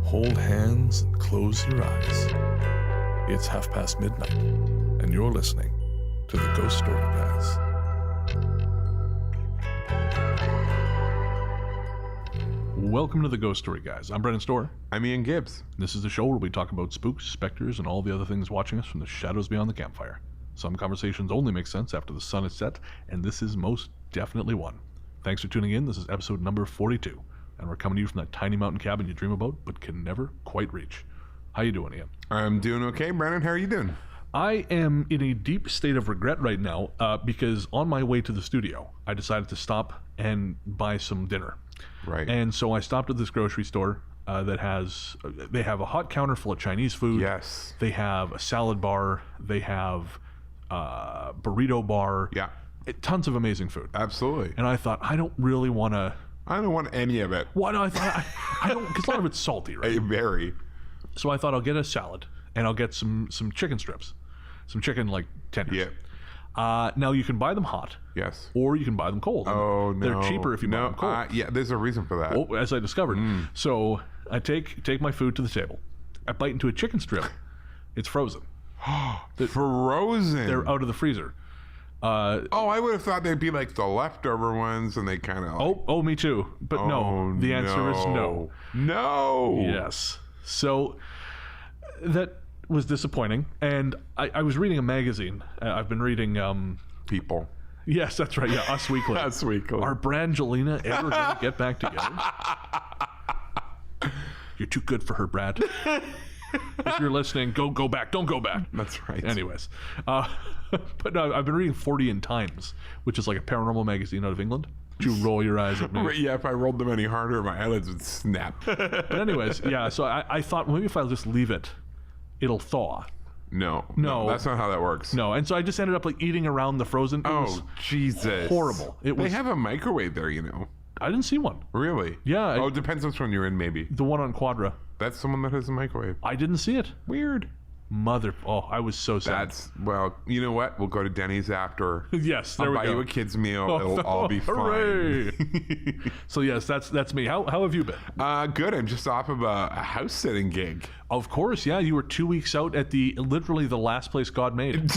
hold hands and close your eyes. It's midnight, and you're listening to the Ghost Story Guys. Welcome to the Ghost Story Guys. I'm Brennan Storr. I'm Ian Gibbs. This is the show where we talk about spooks, specters, and all the other things watching us from the shadows beyond the campfire. Some conversations only make sense after the sun is set, and this is most definitely one. Thanks for tuning in. This is episode number 42, and we're coming to you from that tiny mountain cabin you dream about but can never quite reach. How you doing, Ian? I'm doing okay. Brennan, how are you doing? I am in a deep state of regret right now because on my way to the studio, I decided to stop and buy some dinner. Right. And so I stopped at this grocery store that has, they have a hot counter full of Chinese food. Yes. They have a salad bar. They have a burrito bar. Yeah. Tons of amazing food. Absolutely. And I thought, I don't really want to. I don't want any of it. Well, no, I thought, I don't, because a lot of it's salty, right? Very. So I thought I'll get a salad and I'll get some chicken strips. Some chicken, like, tenders. Yeah. Now, you can buy them hot. Yes. Or you can buy them cold. Oh, no. They're cheaper if you buy them cold. Yeah, there's a reason for that. Oh, as I discovered. So I take my food to the table. I bite into a chicken strip. It's frozen. Frozen? They're out of the freezer. I would have thought they'd be like the leftover ones and they kind of like... Oh, me too. But no, the answer is no. No. Yes. So that was disappointing. And I was reading a magazine. I've been reading... People. Yes, that's right. Yeah, Us Weekly. Us Weekly. Are Brangelina ever going to get back together? You're too good for her, Brad. If you're listening, go back. Don't go back. That's right. Anyways. But no, I've been reading 40 in Times, which is like a paranormal magazine out of England. Did you roll your eyes at me? Yeah, if I rolled them any harder, my eyelids would snap. But anyways, yeah, so I thought, well, maybe if I just leave it, it'll thaw. No, that's not how that works. No, and so I just ended up like eating around the frozen. It was Jesus. horrible. They have a microwave there, you know. I didn't see one. Really? Yeah. It depends which one you're in, maybe. The one on Quadra. That's the one that has a microwave. I didn't see it. Weird. I was so sad. Well, you know what? We'll go to Denny's after. Yes, there I'll we buy go. you a kid's meal. It'll all be Hooray. fine. So yes, that's me. How have you been? Good. I'm just off of a house sitting gig. Of course, yeah. You were 2 weeks out at literally the last place God made.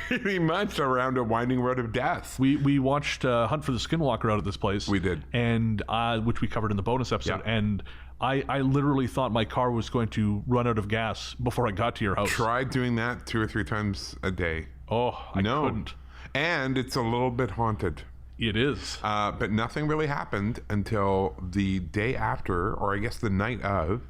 Pretty much around a winding road of death. We watched Hunt for the Skinwalker out at this place. We did. And which we covered in the bonus episode. Yeah. And I literally thought my car was going to run out of gas before I got to your house. Tried doing that 2 or 3 times a day. Oh, I couldn't. And it's a little bit haunted. It is. But nothing really happened until the day after, or I guess the night of,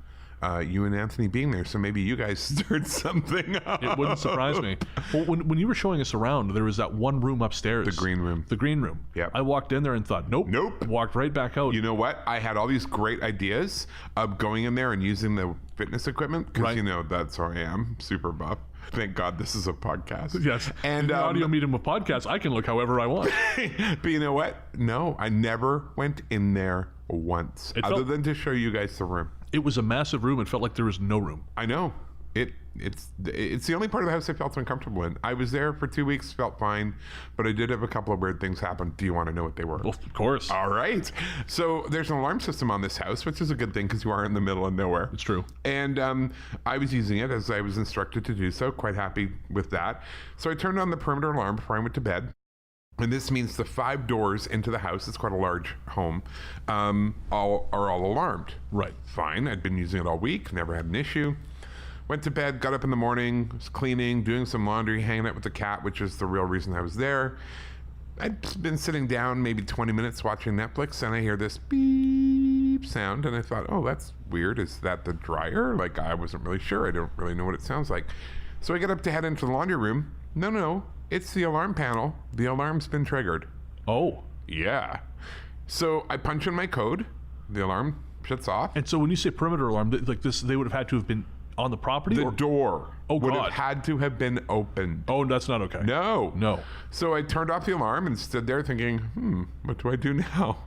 you and Anthony being there. So maybe you guys stirred something up. It wouldn't surprise me. Well, when you were showing us around, there was that one room upstairs. The green room. The green room. Yeah. I walked in there and thought, nope. Walked right back out. You know what? I had all these great ideas of going in there and using the fitness equipment because, you know, that's how I am. Super buff. Thank God this is a podcast. Yes. And the audio medium of podcast, I can look however I want. But you know what? No, I never went in there once other than to show you guys the room. It was a massive room. It felt like there was no room. I know. It's the only part of the house I felt uncomfortable in. I was there for 2 weeks, felt fine, but I did have a couple of weird things happen. Do you want to know what they were? Well, of course. All right. So there's an alarm system on this house, which is a good thing because you are in the middle of nowhere. It's true. And I was using it as I was instructed to do so. Quite happy with that. So I turned on the perimeter alarm before I went to bed. And this means the 5 doors into the house, it's quite a large home, are all alarmed. Right. Fine. I'd been using it all week, never had an issue. Went to bed, got up in the morning, was cleaning, doing some laundry, hanging out with the cat, which is the real reason I was there. I'd been sitting down maybe 20 minutes watching Netflix, and I hear this beep sound, and I thought, oh, that's weird. Is that the dryer? Like, I wasn't really sure. I don't really know what it sounds like. So I get up to head into the laundry room. No, it's the alarm panel. The alarm's been triggered. Oh. Yeah. So I punch in my code. The alarm shuts off. And so when you say perimeter alarm, like this, they would have had to have been on the property? The door would God. have had to have been opened. Oh, that's not okay. No. So I turned off the alarm and stood there thinking, what do I do now?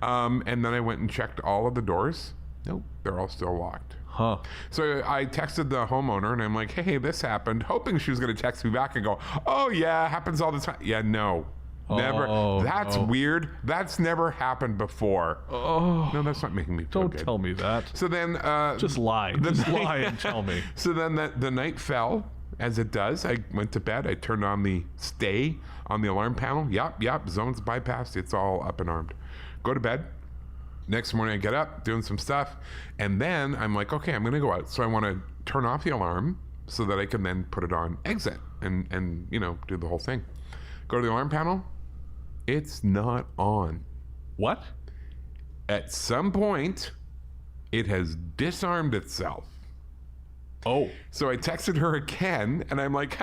And then I went and checked all of the doors. Nope, they're all still locked. Huh. So I texted the homeowner and I'm like, hey, this happened, hoping she was going to text me back and go, oh yeah, happens all the time. Yeah, no. Never. Oh, That's no. weird. That's never happened before. Oh, No, that's not making me feel don't good. tell me that. So then, Just lie. Just lie and tell me. So then the night fell, as it does. I went to bed. I turned on the stay on the alarm panel. Yep. Zone's bypassed. It's all up and armed. Go to bed. Next morning, I get up, doing some stuff, and then I'm like, okay, I'm going to go out. So I want to turn off the alarm so that I can then put it on exit and do the whole thing. Go to the alarm panel. It's not on. What? At some point, it has disarmed itself. Oh. So I texted her again, and I'm like,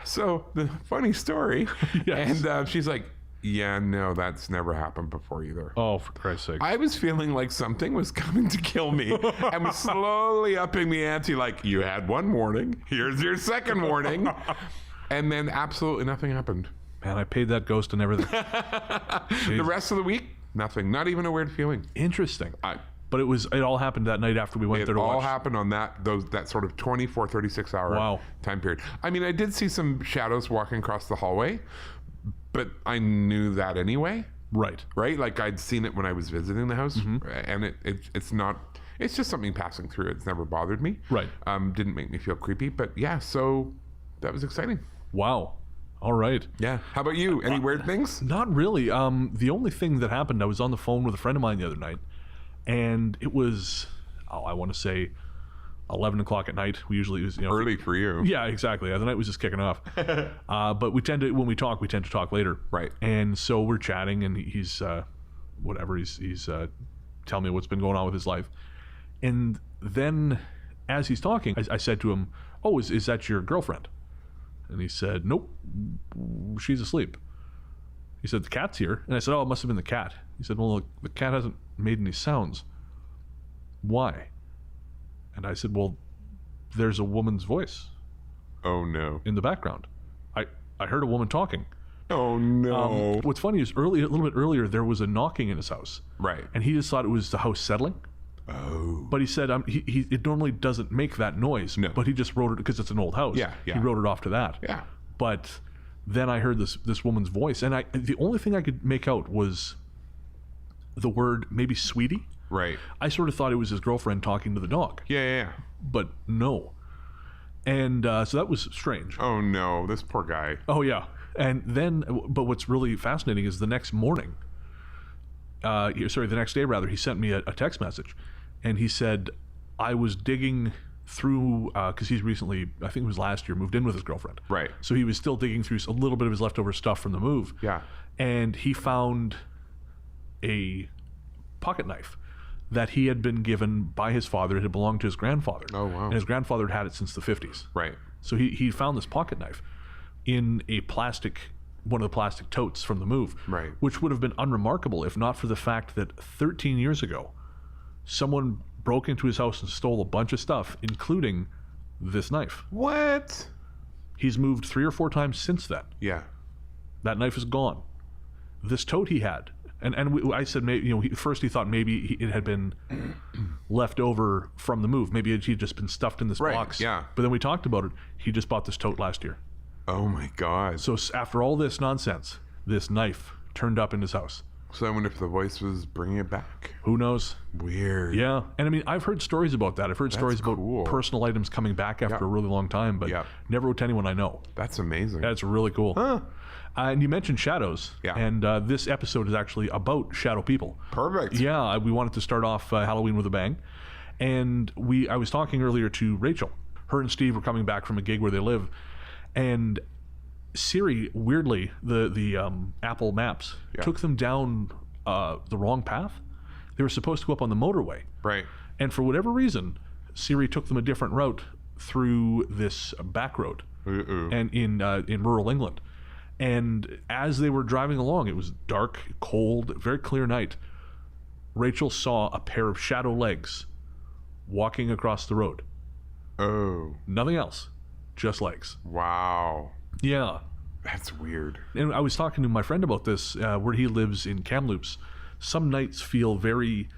so the funny story. Yes. And she's like, yeah, no, that's never happened before either. Oh, for Christ's sake. I was feeling like something was coming to kill me and was slowly upping the ante, like, you had one warning, here's your second warning. And then absolutely nothing happened. Man, I paid that ghost and everything. The rest of the week, nothing. Not even a weird feeling. Interesting. But it all happened that night after we went there to watch. It all happened on that sort of 24, 36 hour time period. I mean, I did see some shadows walking across the hallway, but I knew that anyway. Right. Like I'd seen it when I was visiting the house, and it's just something passing through. It's never bothered me. Right. Didn't make me feel creepy, but yeah, so that was exciting. Wow. All right. Yeah. How about you? Any weird things? Not really. The only thing that happened, I was on the phone with a friend of mine the other night, and it was, I want to say 11 o'clock at night. We usually use, Early for you. Yeah, exactly. The night was just kicking off. But when we tend to talk later. Right. And so we're chatting, and he's he's telling me what's been going on with his life. And then as he's talking, I said to him, oh, is that your girlfriend? And he said, nope, she's asleep. He said, the cat's here. And I said, oh, it must have been the cat. He said, well, the cat hasn't made any sounds. Why? And I said, well, there's a woman's voice. Oh, no. In the background. I heard a woman talking. Oh, no. What's funny is a little bit earlier, there was a knocking in his house. Right. And he just thought it was the house settling. Oh. But he said it normally doesn't make that noise. No. But he just wrote it because it's an old house. Yeah. He wrote it off to that. Yeah. But then I heard this woman's voice, and the only thing I could make out was the word maybe sweetie. Right. I sort of thought it was his girlfriend talking to the dog. Yeah. But no. And so that was strange. Oh, no. This poor guy. Oh, yeah. And then, but what's really fascinating is the next morning, the next day rather, he sent me a text message, and he said, I was digging through, because he's recently, I think it was last year, moved in with his girlfriend. Right. So he was still digging through a little bit of his leftover stuff from the move. Yeah. And he found a pocket knife that he had been given by his father. It had belonged to his grandfather. Oh, wow. And his grandfather had had it since the 50s. Right. So he found this pocket knife in one of the plastic totes from the move. Right. Which would have been unremarkable if not for the fact that 13 years ago, someone broke into his house and stole a bunch of stuff, including this knife. What? He's moved 3 or 4 times since then. Yeah. That knife is gone. This tote he had, I said, maybe, first he thought maybe it had been left over from the move. Maybe he'd just been stuffed in this box. Yeah. But then we talked about it. He just bought this tote last year. Oh, my God. So after all this nonsense, this knife turned up in his house. So I wonder if the voice was bringing it back. Who knows? Weird. Yeah. And I mean, I've heard stories about that. I've heard stories about personal items coming back after a really long time, but never with anyone I know. That's amazing. That's really cool. Huh. And you mentioned shadows. Yeah. And this episode is actually about shadow people. Perfect. Yeah. We wanted to start off Halloween with a bang. And I was talking earlier to Rachel. Her and Steve were coming back from a gig where they live. And Siri, weirdly, the Apple Maps took them down the wrong path. They were supposed to go up on the motorway. Right. And for whatever reason, Siri took them a different route through this back road and in rural England. And as they were driving along, it was dark, cold, very clear night. Rachel saw a pair of shadow legs walking across the road. Oh. Nothing else, just legs. Wow. Yeah. That's weird. And I was talking to my friend about this, where he lives in Kamloops. Some nights feel very,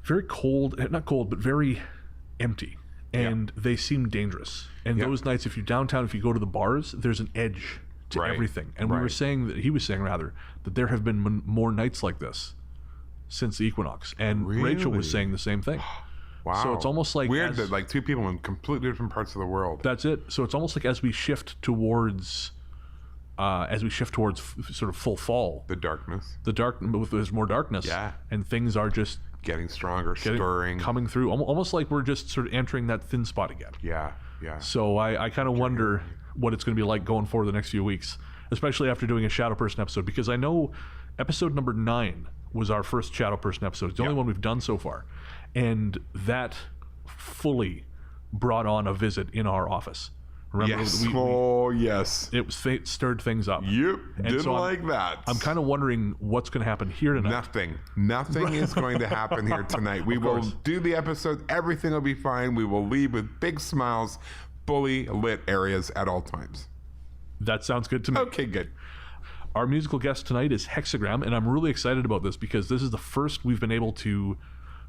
very cold, not cold, but very empty. And they seem dangerous. And those nights, if you go to the bars, there's an edge to Right. everything. And we were Right. saying that, he was saying rather, that there have been more nights like this since the equinox. And Rachel was Really? saying the same thing. Wow. So it's almost like weird as- that like two people in completely different parts of the world. That's it. So it's almost like as we shift towards sort of full fall, The darkness there's more darkness, Yeah. and things are just getting stronger, stirring. coming through, almost like we're just sort of entering that thin spot again. Yeah. Yeah. So I kind of wonder what it's going to be like going forward the next few weeks, especially after doing a Shadow Person episode, because I know episode number 9 was our first Shadow Person episode. It's the only one we've done so far, and that fully brought on a visit in our office. Remember, Yes. Yes. it stirred things up. Yep. And Didn't so like that. I'm kind of wondering what's going to happen here tonight. Nothing is going to happen here tonight. We will course. do the episode. Everything will be fine. We will leave with big smiles, fully lit areas at all times. That sounds good to me. Okay, good. Our musical guest tonight is Hexagram, and I'm really excited about this because this is the first we've been able to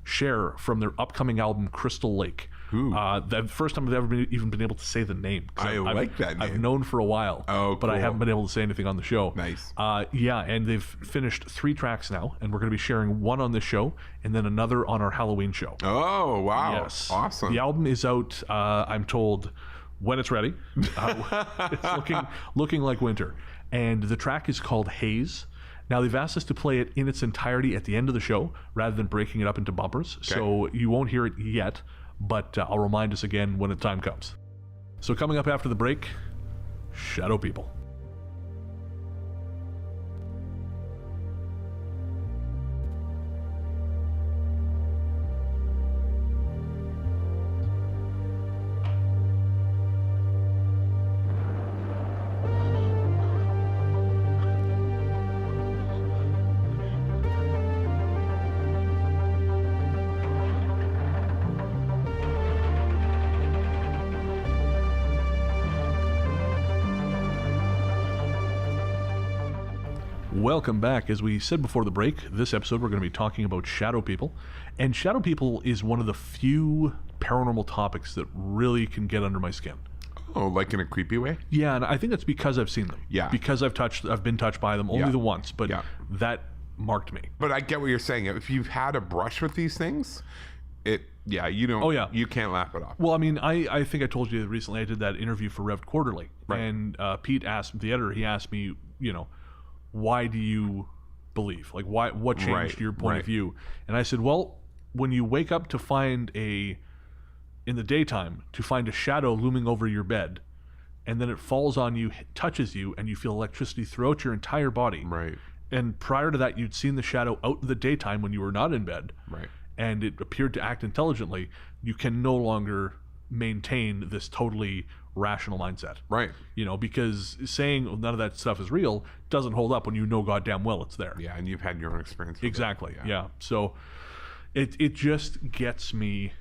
share from their upcoming album, Crystal Lake. The first time I've ever even been able to say the name. I like that I've name. known for a while, but I cool. haven't been able to say anything on the show. Nice. Yeah, and they've finished 3 tracks now, and we're going to be sharing one on this show and then another on our Halloween show. Oh, wow. Yes. Awesome. The album is out, I'm told, when it's ready. It's looking like winter. And the track is called Haze. Now, they've asked us to play it in its entirety at the end of the show rather than breaking it up into bumpers. Okay. So you won't hear it yet, but I'll remind us again when the time comes. So coming up after the break, Shadow People. Welcome back. As we said before the break, this episode we're going to be talking about Shadow People. And Shadow People is one of the few paranormal topics that really can get under my skin. Oh, like in a creepy way? Yeah, and I think that's because I've seen them. Yeah. Because I've been touched by them only Yeah. the once, but Yeah. that marked me. But I get what you're saying. If you've had a brush with these things, you don't. Oh, yeah. You can't laugh it off. Well, I mean, I think I told you recently I did that interview for Revved Quarterly. Right. And Pete asked, the editor, he asked me, why do you believe? Like, what changed Right, your point right. of view? And I said, well, when you wake up to find in the daytime, to find a shadow looming over your bed, and then it falls on you, touches you, and you feel electricity throughout your entire body. Right. And prior to that, you'd seen the shadow out in the daytime when you were not in bed. Right. And it appeared to act intelligently. You can no longer maintain this totally rational mindset. Right. Because saying none of that stuff is real doesn't hold up when you know goddamn well it's there. Yeah, and you've had your own experience with it. Exactly. Yeah. So it just gets me.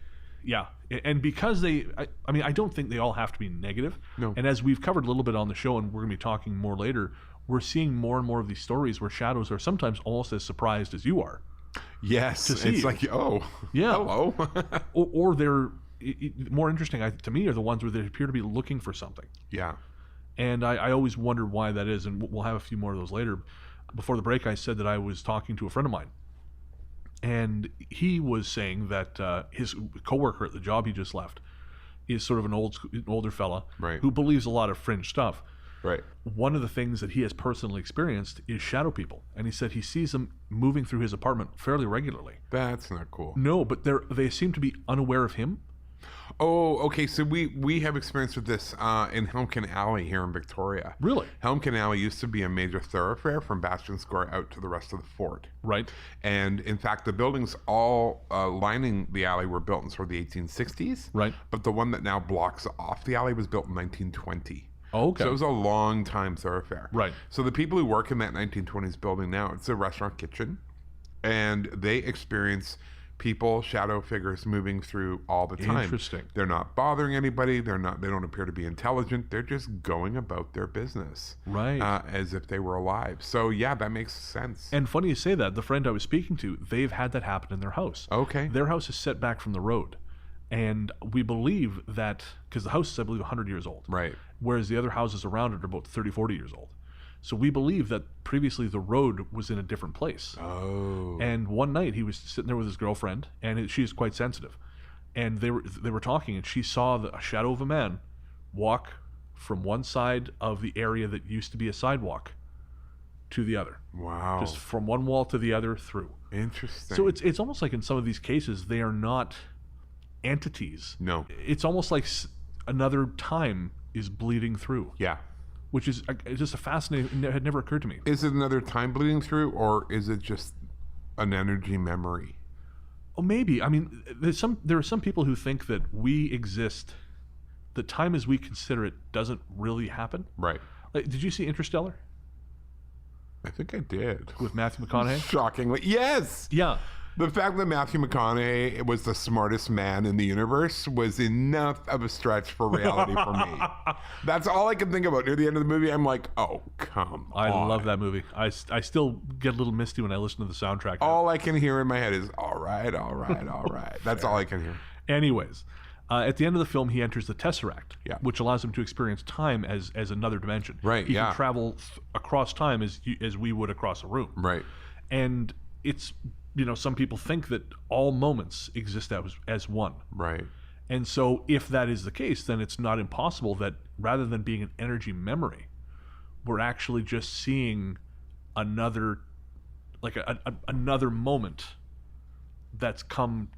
Yeah. And because I don't think they all have to be negative. No. And as we've covered a little bit on the show, and we're going to be talking more later, we're seeing more and more of these stories where shadows are sometimes almost as surprised as you are. Yes. To see It's you. like, oh, Yeah. hello. Or they're more interesting to me are the ones where they appear to be looking for something. Yeah. And I always wondered why that is, and we'll have a few more of those later. Before the break, I said that I was talking to a friend of mine, and he was saying that his coworker at the job he just left is sort of an older fella Right. who believes a lot of fringe stuff. Right. One of the things that he has personally experienced is shadow people, and he said he sees them moving through his apartment fairly regularly. That's not cool. No, but they seem to be unaware of him. Oh, okay. So we have experience with this in Helmkin Alley here in Victoria. Really? Helmkin Alley used to be a major thoroughfare from Bastion Square out to the rest of the fort. Right. And in fact, the buildings all lining the alley were built in sort of the 1860s. Right. But the one that now blocks off the alley was built in 1920. Oh, okay. So it was a long time thoroughfare. Right. So the people who work in that 1920s building now, it's a restaurant kitchen, and they experience people, shadow figures moving through all the time. Interesting. They're not bothering anybody. They don't appear to be intelligent. They're just going about their business. Right. As if they were alive. So yeah, that makes sense. And funny you say that. The friend I was speaking to, they've had that happen in their house. Okay. Their house is set back from the road. And we believe that, because the house is, I believe, 100 years old. Right. whereas the other houses around it are about 30, 40 years old. So we believe that previously the road was in a different place. Oh. And one night he was sitting there with his girlfriend, and she is quite sensitive. And they were talking, and she saw a shadow of a man walk from one side of the area that used to be a sidewalk to the other. Wow. Just from one wall to the other through. Interesting. So it's almost like in some of these cases, they are not entities. No. It's almost like another time is bleeding through. Yeah. Which is it's just a fascinating, it had never occurred to me. Is it another time bleeding through, or is it just an energy memory? Oh, maybe. I mean, there are some people who think that we exist, that time as we consider it doesn't really happen. Right. Like, did you see Interstellar I think I did. with Matthew McConaughey? Shockingly. Yes! Yeah. The fact that Matthew McConaughey was the smartest man in the universe was enough of a stretch for reality for me. That's all I can think about. Near the end of the movie, I'm like, oh, come on. I love that movie. I still get a little misty when I listen to the soundtrack. All I can hear in my head is, all right, all right, all right. That's all I can hear. Anyways, at the end of the film, he enters the Tesseract, Yeah. which allows him to experience time as another dimension. Right, He yeah. can travel across time as we would across a room. Right. And it's, some people think that all moments exist as one. Right. And so if that is the case, then it's not impossible that rather than being an energy memory, we're actually just seeing another, like another moment that's come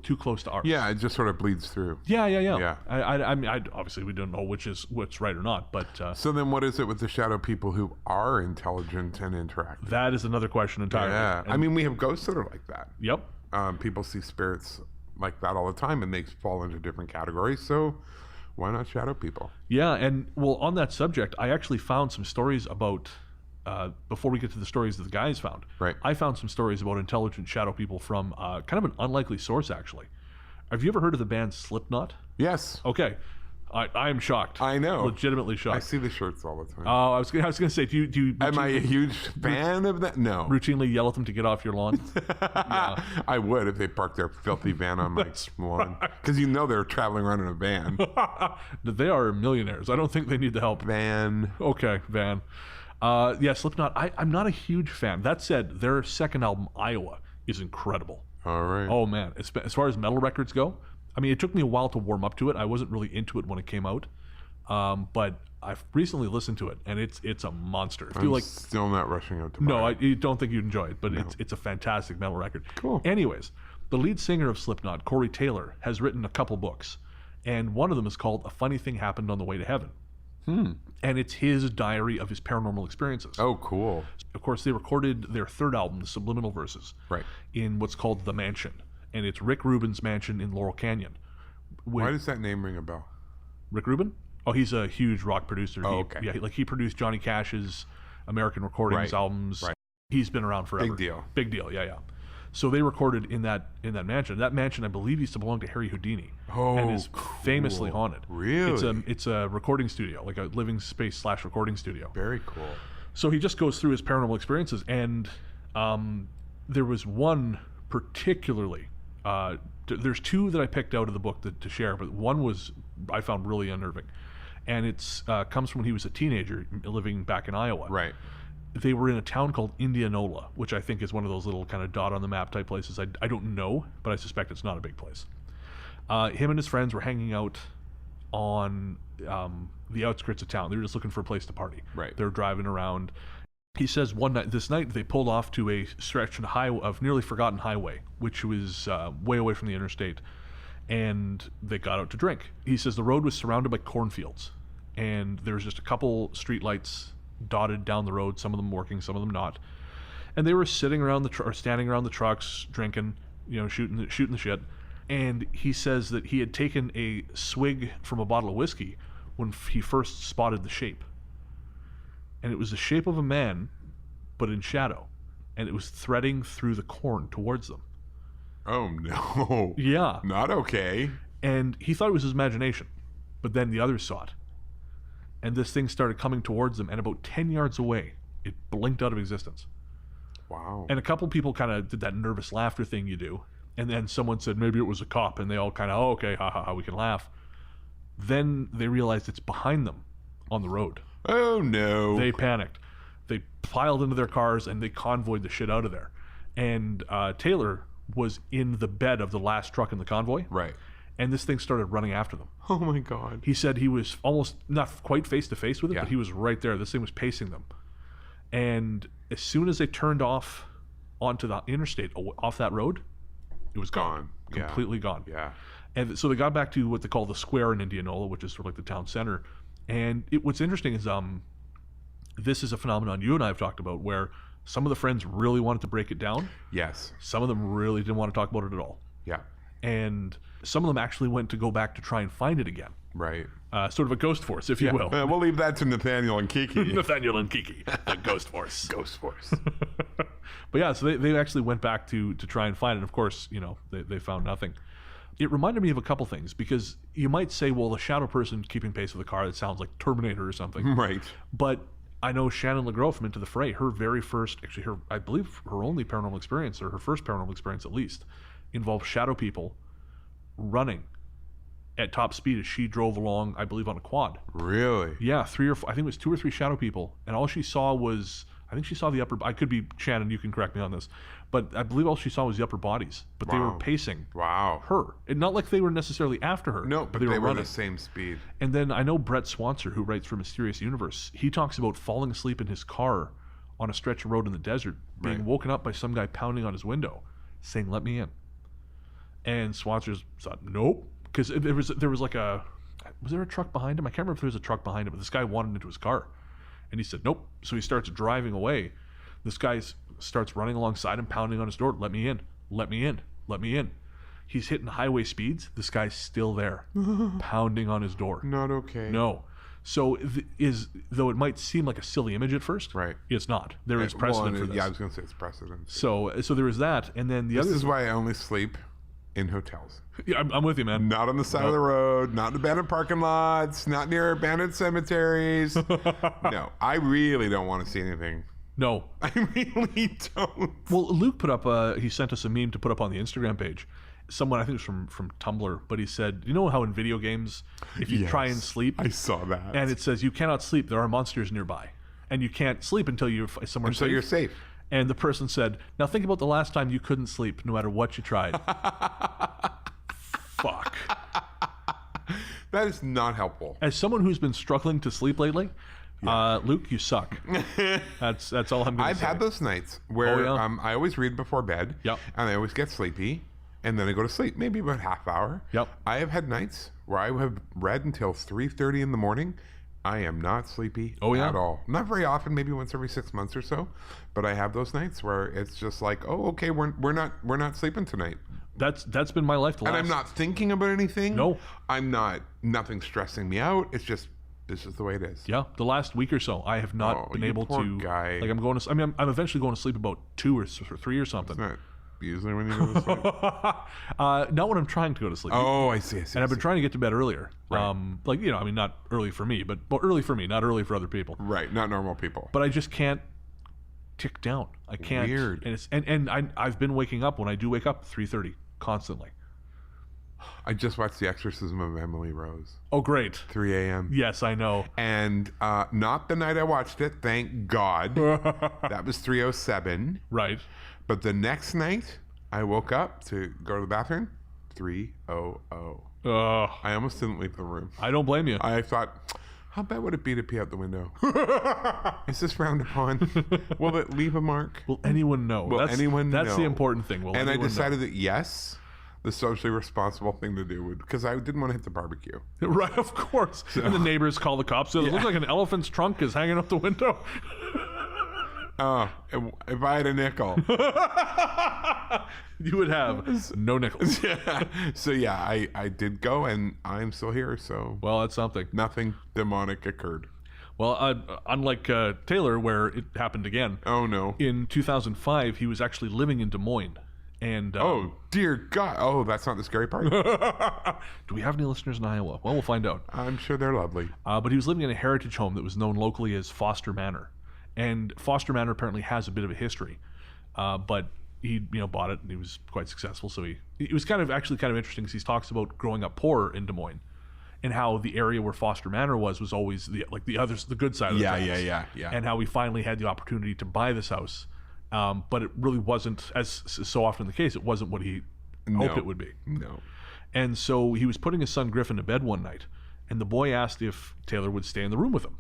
too close to ours. Yeah, it just sort of bleeds through. Yeah. Yeah. I mean, obviously we don't know what's right or not, but So then what is it with the shadow people who are intelligent and interactive? that is another question entirely. Yeah. I mean, we have ghosts that are like that. Yep. People see spirits like that all the time, and they fall into different categories. So why not shadow people? Yeah, and well, on that subject, I actually found some stories about. Before we get to the stories that the guys found, Right. I found some stories about intelligent shadow people from kind of an unlikely source, actually. Have you ever heard of the band Slipknot? Yes. Okay, I am shocked. I know. Legitimately I shocked. see the shirts all the time. Oh, I was going to say, do you Am I a huge fan of that? No. routinely yell at them to get off your lawn? Yeah. I would if they parked their filthy van on my lawn. Because they're traveling around in a van. They are millionaires. I don't think they need the help. Van. Okay, Van. Yeah, Slipknot, I'm not a huge fan. That said, their second album, Iowa, is incredible. All right. Oh, man. As far as metal records go, I mean, it took me a while to warm up to it. I wasn't really into it when it came out. But I've recently listened to it, and it's a monster. I feel like still not rushing out to no, buy it. I don't think you'd enjoy it, but it's a fantastic metal record. Cool. Anyways, the lead singer of Slipknot, Corey Taylor, has written a couple books, and one of them is called A Funny Thing Happened on the Way to Heaven. And it's his diary of his paranormal experiences. Oh, cool. Of course, they recorded their third album, The Subliminal Verses, Right. in what's called The Mansion. And it's Rick Rubin's mansion in Laurel Canyon. Why does that name ring a bell? Rick Rubin? Oh, he's a huge rock producer. Oh, okay. Yeah, he produced Johnny Cash's American Recordings Right. albums. Right. He's been around forever. Big deal. Yeah. So they recorded in that mansion. That mansion, I believe, used to belong to Harry Houdini, and is famously haunted. Really? It's a recording studio, like a living space / recording studio. Very cool. So he just goes through his paranormal experiences, and there was one particularly. There's two that I picked out of the book to share, but one I found really unnerving, and it's comes from when he was a teenager living back in Iowa. Right. They were in a town called Indianola, which I think is one of those little kind of dot on the map type places. I don't know, but I suspect it's not a big place. Him and his friends were hanging out on the outskirts of town. They were just looking for a place to party. Right. They were driving around. He says this night they pulled off to a stretch of nearly forgotten highway, which was way away from the interstate, and they got out to drink. He says the road was surrounded by cornfields, and there was just a couple street lights dotted down the road, some of them working, some of them not. And they were sitting around or standing around the trucks, drinking, shooting the shit. And he says that he had taken a swig from a bottle of whiskey when he first spotted the shape. And it was the shape of a man, but in shadow. And it was threading through the corn towards them. Oh, no. Yeah. Not okay. And he thought it was his imagination. But then the others saw it. And this thing started coming towards them, and about 10 yards away, it blinked out of existence. Wow. And a couple people kind of did that nervous laughter thing you do. And then someone said, maybe it was a cop. And they all kind of, oh, okay, ha, ha, ha, we can laugh. Then they realized it's behind them. on the road. Oh, no. They panicked. They piled into their cars and they convoyed the shit out of there. And Taylor was in the bed of the last truck in the convoy. Right. And this thing started running after them. Oh, my God. He said he was almost not quite face to face with it, Yeah. but he was right there. This thing was pacing them. And as soon as they turned off onto the interstate, off that road, it was gone. Yeah. Completely gone. Yeah. And so they got back to what they call the square in Indianola, which is sort of like the town center. And what's interesting is this is a phenomenon you and I have talked about where some of the friends really wanted to break it down. Yes. Some of them really didn't want to talk about it at all. Yeah. And some of them actually went to go back to try and find it again. Right. Sort of a ghost force, if you will. We'll leave that to Nathaniel and Kiki. Nathaniel and Kiki, the ghost force. Ghost Force. But yeah, so they actually went back to try and find it. And of course, they found nothing. It reminded me of a couple things because you might say, well, the shadow person keeping pace with the car, that sounds like Terminator or something. Right. But I know Shannon LeGros from Into the Fray, her very first, actually I believe her only paranormal experience, or her first paranormal experience at least, involved shadow people running at top speed as she drove along, I believe, on a quad. Really? Yeah, I think it was 2 or 3 shadow people, and all she saw was, I think she saw the upper, I could be, Shannon, you can correct me on this, but I believe all she saw was the upper bodies, but they were pacing Wow. her. And not like they were necessarily after her. No, but they were running the same speed. And then I know Brett Swanser, who writes for Mysterious Universe, he talks about falling asleep in his car on a stretch of road in the desert, being woken up by some guy pounding on his window, saying, "Let me in." And Swanser's thought, nope. Because there was like was there a truck behind him? I can't remember if there was a truck behind him, but this guy wanted into his car. And he said, nope. So he starts driving away. This guy starts running alongside him, pounding on his door. Let me in. Let me in. Let me in. He's hitting highway speeds. This guy's still there, pounding on his door. Not okay. No. So though it might seem like a silly image at first, Right. it's not. There is precedent for this. Yeah, I was going to say it's precedent. So there is that. And then This is why I only sleep in hotels. Yeah, I'm with you, man. Not on the side of the road, not in abandoned parking lots, not near abandoned cemeteries. No, I really don't want to see anything. No. I really don't. Well, Luke put up, he sent us a meme to put up on the Instagram page. Someone, I think it was from Tumblr, but he said, you know how in video games, if you try and sleep, I saw that. and it says you cannot sleep, there are monsters nearby. And you can't sleep until you're somewhere safe. you're safe. And the person said, now think about the last time you couldn't sleep, no matter what you tried. Fuck. That is not helpful. As someone who's been struggling to sleep lately, Luke, you suck. That's all I'm going to say. I've had those nights where I always read before bed, Yep. and I always get sleepy, and then I go to sleep, maybe about half hour. Yep. I have had nights where I have read until 3:30 in the morning. I am not sleepy at all. Not very often, maybe once every 6 months or so, but I have those nights where it's just like, oh, okay, we're not sleeping tonight. That's been my life. And I'm not thinking about anything. No. Nothing's stressing me out. It's just, this is the way it is. Yeah, the last week or so, I have not been able poor to. guy. Like I'm eventually going to sleep about 2 or 3 or something. It's not usually when you go to sleep. Not when I'm trying to go to sleep. Oh, I see. And I've been trying to get to bed earlier. Right. Not early for me, but early for me, not early for other people. Right, not normal people. But I just can't tick down. I can't. Weird. And I've been waking up when I do wake up 3:30 constantly. I just watched The Exorcism of Emily Rose. Oh, great. 3 a.m. Yes, I know. And not the night I watched it, thank God. That was 3:07. Right. But the next night, I woke up to go to the bathroom, 3:00. I almost didn't leave the room. I don't blame you. I thought, how bad would it be to pee out the window? Is this frowned upon? Will it leave a mark? Will anyone know? Will anyone know? That's the important thing. And I decided that yes, the socially responsible thing to do would, because I didn't want to hit the barbecue. Right, of course. And the neighbors call the cops. So it looks like an elephant's trunk is hanging up the window. If I had a nickel. You would have no nickels. Yeah. So yeah, I did go, and I'm still here. So Well, that's something. nothing demonic occurred. Well, unlike Taylor, where it happened again. Oh no. In 2005, he was actually living in Des Moines. And Oh dear God. Oh, that's not the scary part. do we have any listeners in Iowa? Well, we'll find out. I'm sure they're lovely. But he was living in a heritage home that was known locally as Foster Manor. And Foster Manor apparently has a bit of a history. But he bought it and he was quite successful. So it was kind of interesting because he talks about growing up poor in Des Moines. and how the area where Foster Manor was always the good side of the tracks. Yeah. And how we finally had the opportunity to buy this house, but it really wasn't, as so often the case, it wasn't what he hoped it would be. No. And so he was putting his son Griffin to bed one night, and the boy asked if Taylor would stay in the room with him.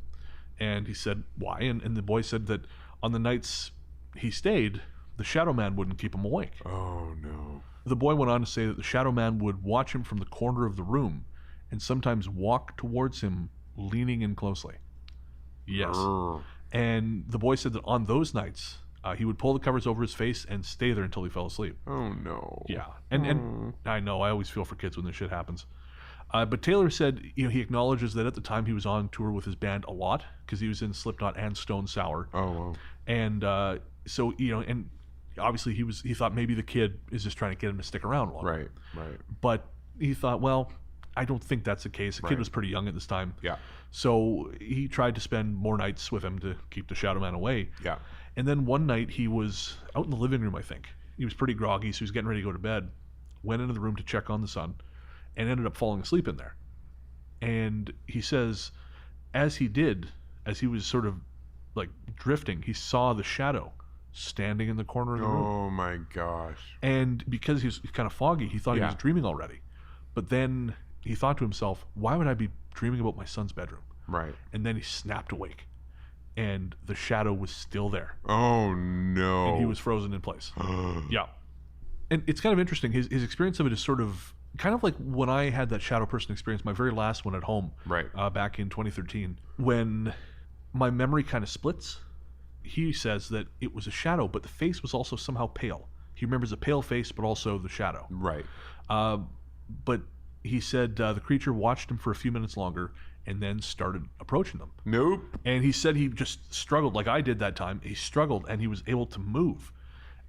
And he said, why? And the boy said that on the nights he stayed, the Shadow Man wouldn't keep him awake. Oh, no. The boy went on to say that the Shadow Man would watch him from the corner of the room and sometimes walk towards him, leaning in closely. Yes. And the boy said that on those nights, he would pull the covers over his face and stay there until he fell asleep. Oh, no. Yeah. And I know, I always feel for kids when this shit happens. But Taylor said, he acknowledges that at the time he was on tour with his band a lot, because he was in Slipknot and Stone Sour. Oh, wow. And so, and obviously he thought maybe the kid is just trying to get him to stick around longer. Right. But he thought, well, I don't think that's the case. The kid was pretty young at this time. Yeah. So he tried to spend more nights with him to keep the Shadow Man away. Yeah. And then one night he was out in the living room, I think. He was pretty groggy, so he was getting ready to go to bed. Went into the room to check on the son and ended up falling asleep in there. And he says, as he was sort of like drifting, he saw the shadow standing in the corner of the room. Oh, my gosh. And because he was kind of foggy, he thought he was dreaming already. But then he thought to himself, why would I be dreaming about my son's bedroom? Right. And then he snapped awake. And the shadow was still there. Oh, no. And he was frozen in place. Yeah. And it's kind of interesting. His experience of it is sort of kind of like when I had that shadow person experience, my very last one at home. Right. Back in 2013. When my memory kind of splits, he says that it was a shadow, but the face was also somehow pale. He remembers a pale face, but also the shadow. Right. But he said the creature watched him for a few minutes longer and then started approaching them. Nope. And he said he just struggled like I did that time. He struggled and he was able to move.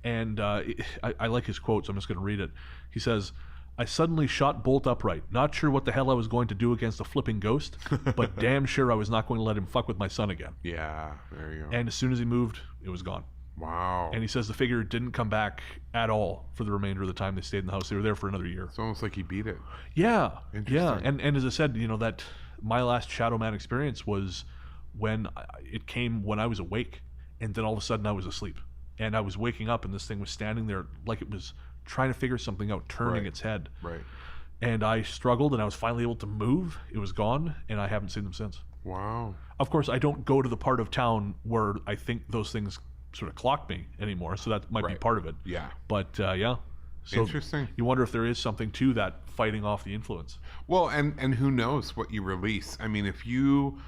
And I like his quote, so I'm just going to read it. He says, I suddenly shot bolt upright, not sure what the hell I was going to do against a flipping ghost, but damn sure I was not going to let him fuck with my son again. Yeah, there you go. And as soon as he moved, it was gone. Wow. And he says the figure didn't come back at all for the remainder of the time they stayed in the house. They were there for another year. It's almost like he beat it. Yeah. Interesting. Yeah. And as I said, that my last Shadow Man experience was when it came when I was awake, and then all of a sudden I was asleep. And I was waking up and this thing was standing there like it was trying to figure something out, turning its head. Right. And I struggled and I was finally able to move. It was gone and I haven't seen them since. Wow. Of course, I don't go to the part of town where I think those things sort of clock me anymore, so that might be part of it. Yeah. But yeah. So interesting. You wonder if there is something to that fighting off the influence. Well, and who knows what you release. I mean, if you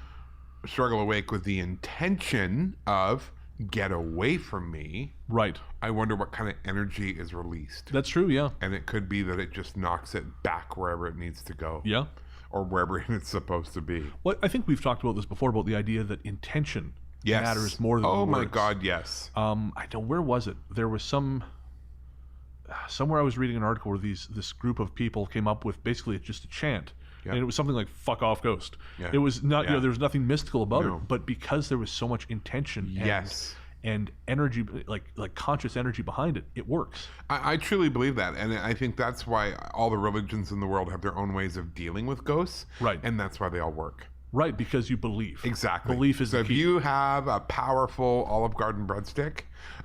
struggle awake with the intention of get away from me, right, I wonder what kind of energy is released. That's true, yeah. And it could be that it just knocks it back wherever it needs to go. Yeah. Or wherever it's supposed to be. Well, I think we've talked about this before, about the idea that intention matters more than oh words. My God, yes. I don't, where was it? There was somewhere I was reading an article where this group of people came up with basically just a chant. And it was something like "fuck off, ghost." Yeah. It was not, there was nothing mystical about it, but because there was so much intention and energy, like conscious energy behind it, it works. I truly believe that, and I think that's why all the religions in the world have their own ways of dealing with ghosts, right? And that's why they all work. Right, because you believe. Exactly. Belief is so the key. If you have a powerful Olive Garden breadstick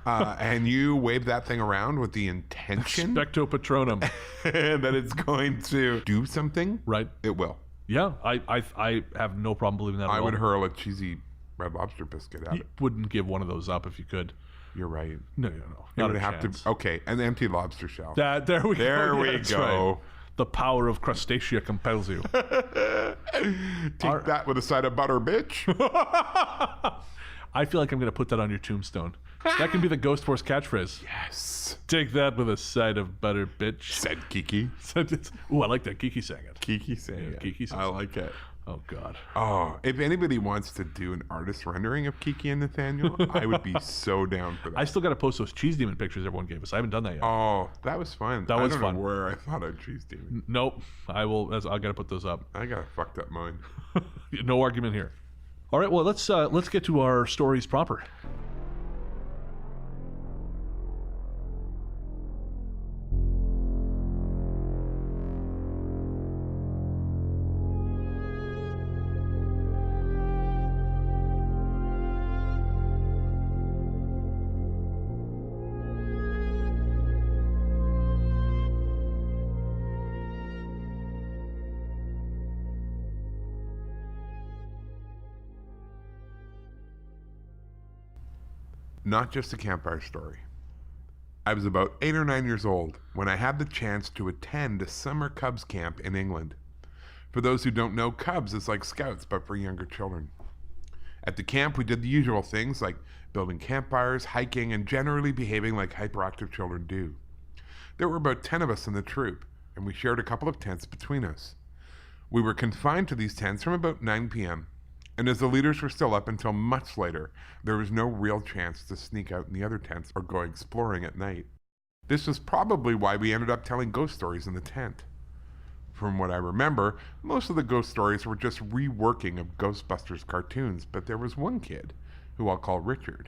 and you wave that thing around with the intention Specto Patronum that it's going to do something, right? It will. Yeah, I have no problem believing that at all. I would hurl a cheesy Red Lobster biscuit at it. You wouldn't give one of those up if you could. You're right. No. Not a chance. Okay, an empty lobster shell. There we go. There we go. Right. The power of crustacea compels you. Take that with a side of butter, bitch. I feel like I'm going to put that on your tombstone. That can be the Ghost Force catchphrase. Yes. Take that with a side of butter, bitch. Said Kiki. Ooh, I like that. Kiki sang it. Kiki sang it. Kiki sang I like it. Oh, God. Oh, if anybody wants to do an artist rendering of Kiki and Nathaniel, I would be so down for that. I still got to post those cheese demon pictures everyone gave us. I haven't done that yet. Oh, that was fun. That was fun. I fun. don't know where I thought I'd cheese demon. Nope. I got to put those up. I got a fucked up mind. No argument here. All right, well, let's get to our stories proper. not just a campfire story. I was about 8 or 9 years old when I had the chance to attend a summer Cubs camp in England. For those who don't know, Cubs is like Scouts, but for younger children. At the camp, we did the usual things like building campfires, hiking, and generally behaving like hyperactive children do. There were about 10 of us in the troop, and we shared a couple of tents between us. We were confined to these tents from about 9 p.m., and as the leaders were still up until much later, there was no real chance to sneak out in the other tents or go exploring at night. This was probably why we ended up telling ghost stories in the tent. From what I remember, most of the ghost stories were just reworking of Ghostbusters cartoons, but there was one kid, who I'll call Richard,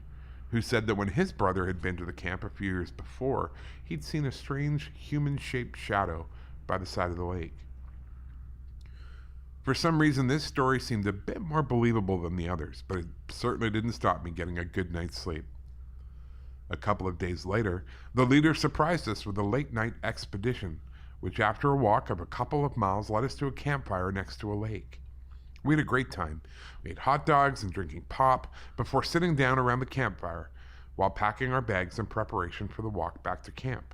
who said that when his brother had been to the camp a few years before, he'd seen a strange human-shaped shadow by the side of the lake. For some reason, this story seemed a bit more believable than the others, but it certainly didn't stop me getting a good night's sleep. A couple of days later, the leader surprised us with a late-night expedition, which after a walk of a couple of miles led us to a campfire next to a lake. We had a great time. We ate hot dogs and drinking pop before sitting down around the campfire while packing our bags in preparation for the walk back to camp.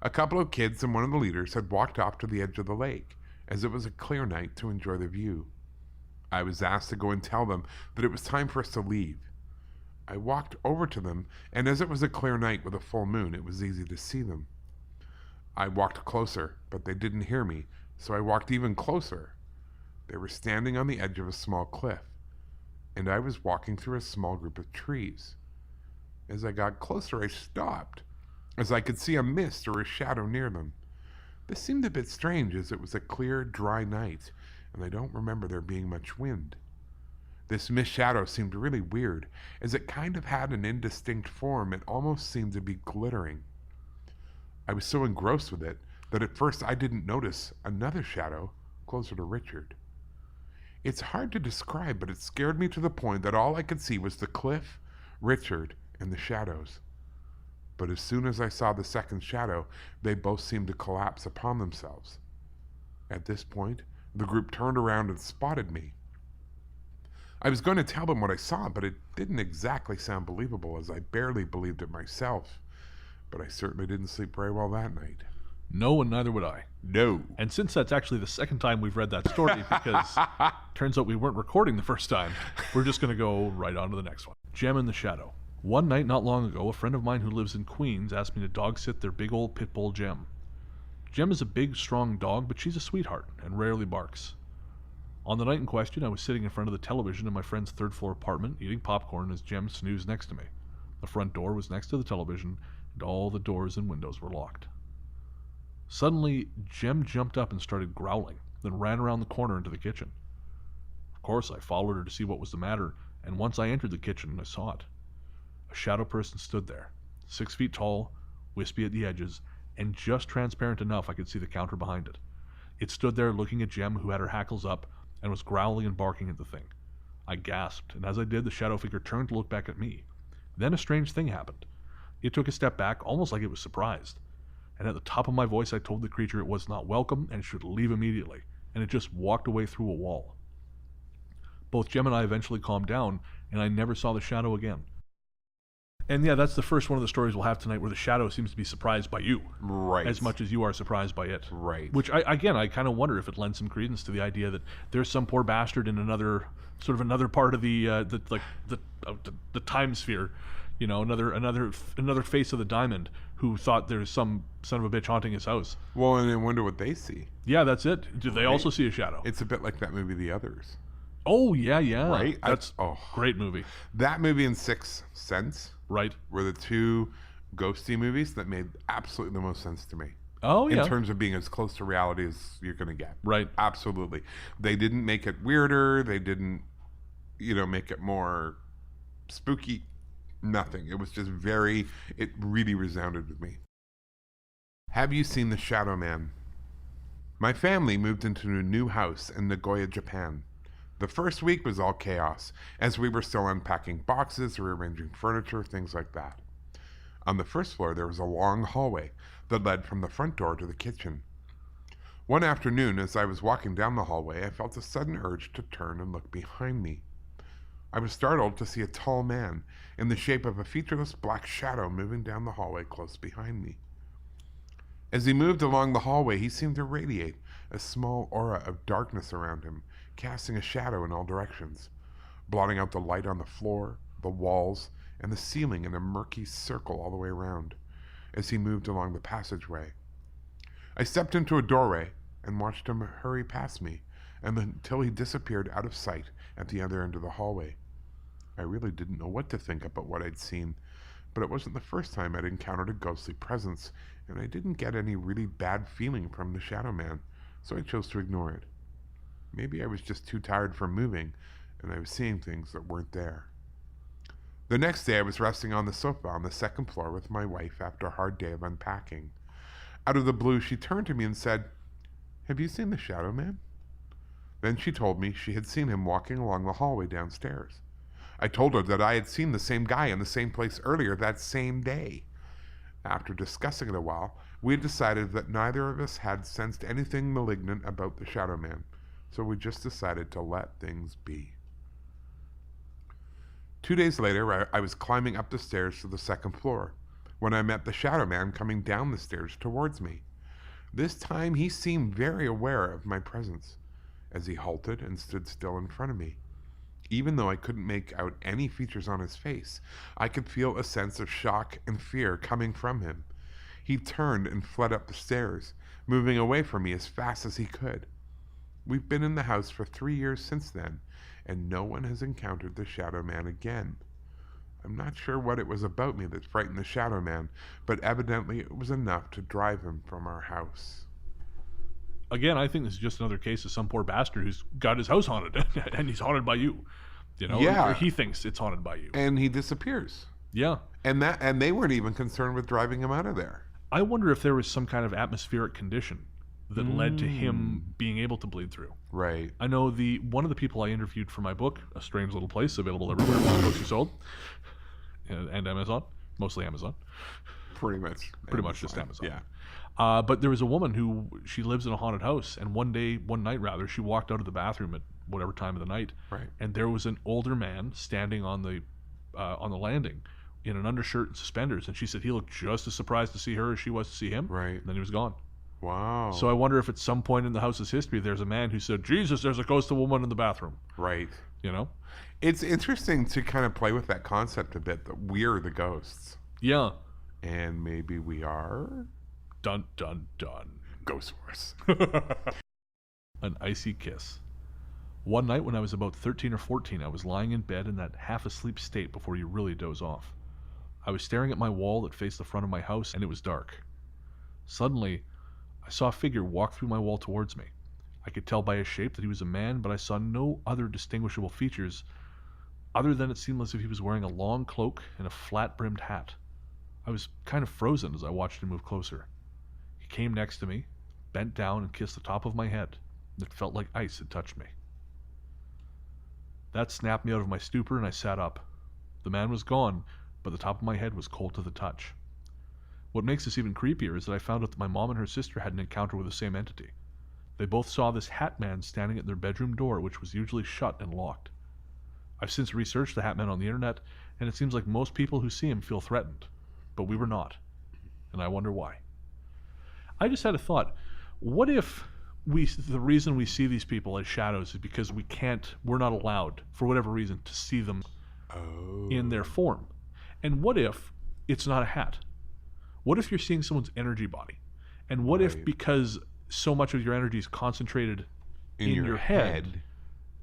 A couple of kids and one of the leaders had walked off to the edge of the lake, as it was a clear night to enjoy the view. I was asked to go and tell them that it was time for us to leave. I walked over to them, and as it was a clear night with a full moon, it was easy to see them. I walked closer, but they didn't hear me, so I walked even closer. They were standing on the edge of a small cliff, and I was walking through a small group of trees. As I got closer, I stopped, as I could see a mist or a shadow near them. This seemed a bit strange, as it was a clear, dry night, and I don't remember there being much wind. This mist shadow seemed really weird, as it kind of had an indistinct form. It almost seemed to be glittering. I was so engrossed with it that at first I didn't notice another shadow closer to Richard. It's hard to describe, but it scared me to the point that all I could see was the cliff, Richard, and the shadows. But as soon as I saw the second shadow, they both seemed to collapse upon themselves. At this point, the group turned around and spotted me. I was going to tell them what I saw, but it didn't exactly sound believable, as I barely believed it myself. But I certainly didn't sleep very well that night. No, and neither would I. No. And since that's actually the second time we've read that story, because turns out we weren't recording the first time, we're just going to go right on to the next one. Gem in the Shadow. One night not long ago, a friend of mine who lives in Queens asked me to dog sit their big old pit bull Gem. Gem is a big, strong dog, but she's a sweetheart and rarely barks. On the night in question, I was sitting in front of the television in my friend's third-floor apartment, eating popcorn as Gem snoozed next to me. The front door was next to the television, and all the doors and windows were locked. Suddenly, Gem jumped up and started growling, then ran around the corner into the kitchen. Of course, I followed her to see what was the matter, and once I entered the kitchen, I saw it. A shadow person stood there, 6 feet tall, wispy at the edges, and just transparent enough I could see the counter behind it. It stood there looking at Gem, who had her hackles up, and was growling and barking at the thing. I gasped, and as I did, the shadow figure turned to look back at me. Then a strange thing happened. It took a step back, almost like it was surprised. And at the top of my voice, I told the creature it was not welcome and should leave immediately, and it just walked away through a wall. Both Gem and I eventually calmed down, and I never saw the shadow again. And yeah, that's the first one of the stories we'll have tonight where the shadow seems to be surprised by you. Right. As much as you are surprised by it. Right. Which, I kind of wonder if it lends some credence to the idea that there's some poor bastard in another part of the time sphere, you know, another face of the diamond, who thought there's some son of a bitch haunting his house. Well, and I wonder what they see. Yeah, that's it. Do they also see a shadow? It's a bit like that movie, The Others. Oh, yeah. Right? That's great movie. That movie and Sixth Sense. Right. Were the two ghosty movies that made absolutely the most sense to me. Oh, yeah. In terms of being as close to reality as you're going to get. Right. Absolutely. They didn't make it weirder. They didn't, make it more spooky. Nothing. It was just it really resounded with me. Have you seen The Shadow Man? My family moved into a new house in Nagoya, Japan. The first week was all chaos, as we were still unpacking boxes, rearranging furniture, things like that. On the first floor, there was a long hallway that led from the front door to the kitchen. One afternoon, as I was walking down the hallway, I felt a sudden urge to turn and look behind me. I was startled to see a tall man in the shape of a featureless black shadow moving down the hallway close behind me. As he moved along the hallway, he seemed to radiate a small aura of darkness around him, casting a shadow in all directions, blotting out the light on the floor, the walls, and the ceiling in a murky circle all the way around as he moved along the passageway. I stepped into a doorway and watched him hurry past me until he disappeared out of sight at the other end of the hallway. I really didn't know what to think about what I'd seen, but it wasn't the first time I'd encountered a ghostly presence, and I didn't get any really bad feeling from the Shadow Man, so I chose to ignore it. Maybe I was just too tired from moving, and I was seeing things that weren't there. The next day I was resting on the sofa on the second floor with my wife after a hard day of unpacking. Out of the blue, she turned to me and said, "Have you seen the Shadow Man?" Then she told me she had seen him walking along the hallway downstairs. I told her that I had seen the same guy in the same place earlier that same day. After discussing it a while, we had decided that neither of us had sensed anything malignant about the Shadow Man, so we just decided to let things be. 2 days later, I was climbing up the stairs to the second floor when I met the Shadow Man coming down the stairs towards me. This time he seemed very aware of my presence as he halted and stood still in front of me. Even though I couldn't make out any features on his face, I could feel a sense of shock and fear coming from him. He turned and fled up the stairs, moving away from me as fast as he could. We've been in the house for 3 years since then, and no one has encountered the Shadow Man again. I'm not sure what it was about me that frightened the Shadow Man, but evidently it was enough to drive him from our house. Again, I think this is just another case of some poor bastard who's got his house haunted, and he's haunted by you. You know, Yeah. or he thinks it's haunted by you. And he disappears. Yeah. And they weren't even concerned with driving him out of there. I wonder if there was some kind of atmospheric condition that led to him being able to bleed through. Right. I know one of the people I interviewed for my book, A Strange Little Place, available everywhere where books are sold, and Amazon, mostly Amazon. Pretty much Just Amazon. Yeah. But there was a woman who, she lives in a haunted house, and one night, she walked out of the bathroom at whatever time of the night, Right. and there was an older man standing on the landing in an undershirt and suspenders, and she said he looked just as surprised to see her as she was to see him. Right. And then he was gone. Wow. So I wonder if at some point in the house's history there's a man who said, "Jesus, there's a ghost of a woman in the bathroom." Right. You know? It's interesting to kind of play with that concept a bit, that we're the ghosts. Yeah. And maybe we are... Dun, dun, dun. Ghost Wars. An icy kiss. One night when I was about 13 or 14, I was lying in bed in that half-asleep state before you really doze off. I was staring at my wall that faced the front of my house, and it was dark. Suddenly, I saw a figure walk through my wall towards me. I could tell by his shape that he was a man, but I saw no other distinguishable features other than it seemed as if he was wearing a long cloak and a flat-brimmed hat. I was kind of frozen as I watched him move closer. He came next to me, bent down and kissed the top of my head. It felt like ice had touched me. That snapped me out of my stupor, and I sat up. The man was gone, but the top of my head was cold to the touch. What makes this even creepier is that I found out that my mom and her sister had an encounter with the same entity. They both saw this hat man standing at their bedroom door, which was usually shut and locked. I've since researched the hat man on the internet, and it seems like most people who see him feel threatened. But we were not. And I wonder why. I just had a thought. What if the reason we see these people as shadows is because we're not allowed, for whatever reason, to see them in their form? And what if it's not a hat? What if you're seeing someone's energy body? And what if, because so much of your energy is concentrated in your head,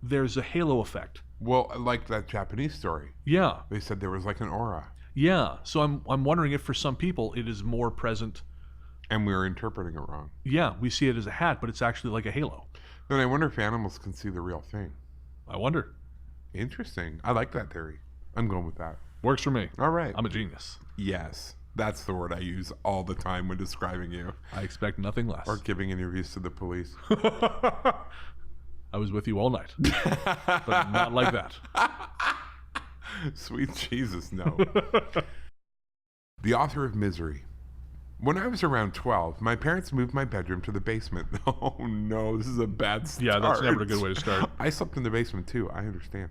there's a halo effect? Well, like that Japanese story. Yeah. They said there was like an aura. Yeah. So I'm wondering if for some people it is more present. And we were interpreting it wrong. Yeah, we see it as a hat, but it's actually like a halo. Then I wonder if animals can see the real thing. I wonder. Interesting. I like that theory. I'm going with that. Works for me. All right. I'm a genius. Yes. That's the word I use all the time when describing you. I expect nothing less. Or giving interviews to the police. I was with you all night. But not like that. Sweet Jesus, no. The author of Misery When I was around 12, my parents moved my bedroom to the basement. Oh no, this is a bad start. Yeah, that's never a good way to start. I slept in the basement too, I understand.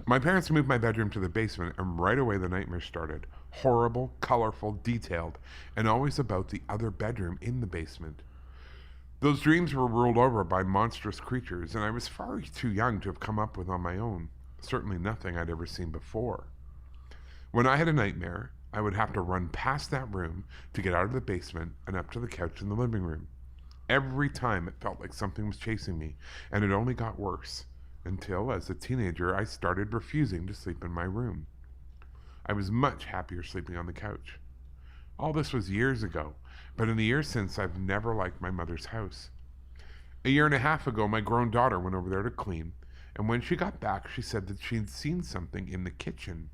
My parents moved my bedroom to the basement, and right away the nightmares started. Horrible, colorful, detailed, and always about the other bedroom in the basement. Those dreams were ruled over by monstrous creatures, and I was far too young to have come up with on my own. Certainly nothing I'd ever seen before. When I had a nightmare, I would have to run past that room to get out of the basement and up to the couch in the living room. Every time it felt like something was chasing me, and it only got worse, until, as a teenager, I started refusing to sleep in my room. I was much happier sleeping on the couch. All this was years ago, but in the years since, I've never liked my mother's house. A year and a half ago, my grown daughter went over there to clean, and when she got back, she said that she'd seen something in the kitchen.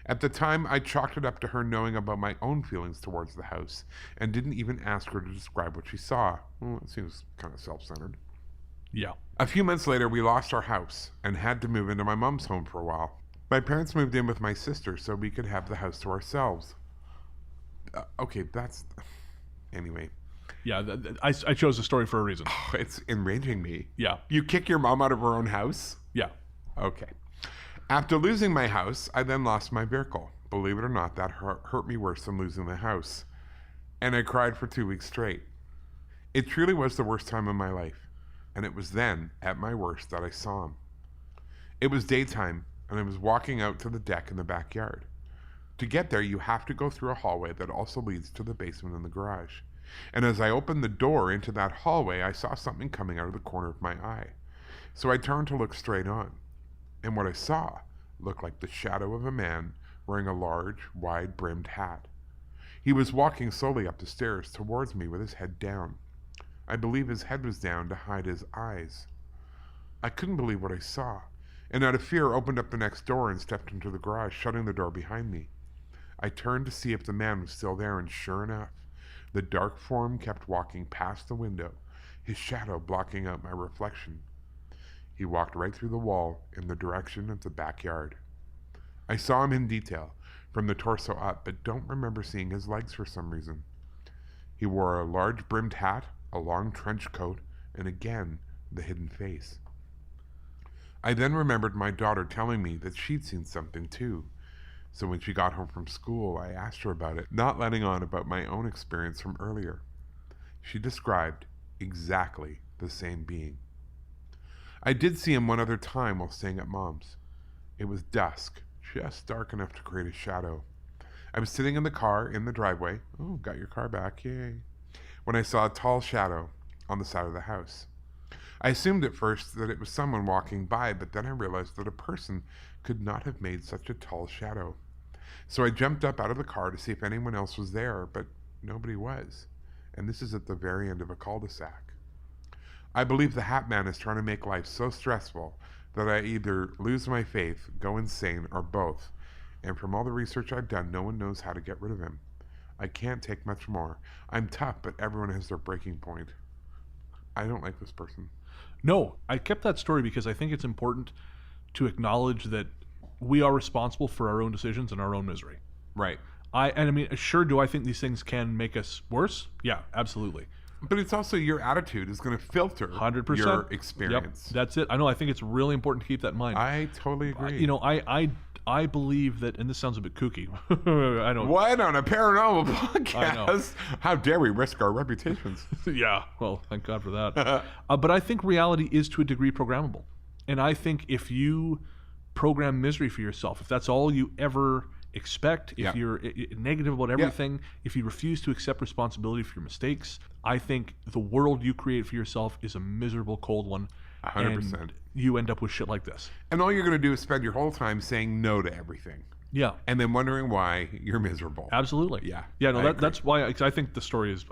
At the time, I chalked it up to her knowing about my own feelings towards the house, and didn't even ask her to describe what she saw. Well, it seems kind of self-centered. Yeah. A few months later, we lost our house and had to move into my mom's home for a while. My parents moved in with my sister so we could have the house to ourselves. Anyway. Yeah, I chose the story for a reason. Oh, it's enraging me. Yeah. You kick your mom out of her own house? Yeah. Okay. After losing my house, I then lost my vehicle. Believe it or not, that hurt me worse than losing the house. And I cried for 2 weeks straight. It truly was the worst time of my life. And it was then, at my worst, that I saw him. It was daytime, and I was walking out to the deck in the backyard. To get there, you have to go through a hallway that also leads to the basement and the garage. And as I opened the door into that hallway, I saw something coming out of the corner of my eye. So I turned to look straight on. And what I saw looked like the shadow of a man wearing a large, wide-brimmed hat. He was walking slowly up the stairs towards me with his head down. I believe his head was down to hide his eyes. I couldn't believe what I saw, and out of fear opened up the next door and stepped into the garage, shutting the door behind me. I turned to see if the man was still there, and sure enough, the dark form kept walking past the window, his shadow blocking out my reflection. He walked right through the wall in the direction of the backyard. I saw him in detail, from the torso up, but don't remember seeing his legs for some reason. He wore a large brimmed hat, a long trench coat, and again, the hidden face. I then remembered my daughter telling me that she'd seen something too. So when she got home from school, I asked her about it, not letting on about my own experience from earlier. She described exactly the same being. I did see him one other time while staying at Mom's. It was dusk, just dark enough to create a shadow. I was sitting in the car in the driveway. Oh, got your car back, yay. When I saw a tall shadow on the side of the house. I assumed at first that it was someone walking by, but then I realized that a person could not have made such a tall shadow. So I jumped up out of the car to see if anyone else was there, but nobody was. And this is at the very end of a cul-de-sac. I believe the Hat Man is trying to make life so stressful that I either lose my faith, go insane, or both. And from all the research I've done, no one knows how to get rid of him. I can't take much more. I'm tough, but everyone has their breaking point. I don't like this person. No, I kept that story because I think it's important to acknowledge that we are responsible for our own decisions and our own misery. Right. Sure, do I think these things can make us worse? Yeah, absolutely. But it's also your attitude is going to filter 100%. your experience. Yep, that's it. I know. I think it's really important to keep that in mind. I totally agree. I believe that, and this sounds a bit kooky. I know. What on a paranormal podcast? How dare we risk our reputations? Yeah. Well, thank God for that. But I think reality is to a degree programmable, and I think if you program misery for yourself, if that's all you ever expect, if you're negative about everything, if you refuse to accept responsibility for your mistakes, I think the world you create for yourself is a miserable, cold one. 100%. And you end up with shit like this. And all you're going to do is spend your whole time saying no to everything. Yeah. And then wondering why you're miserable. Absolutely. Yeah. Yeah, no, that's why I think the story is,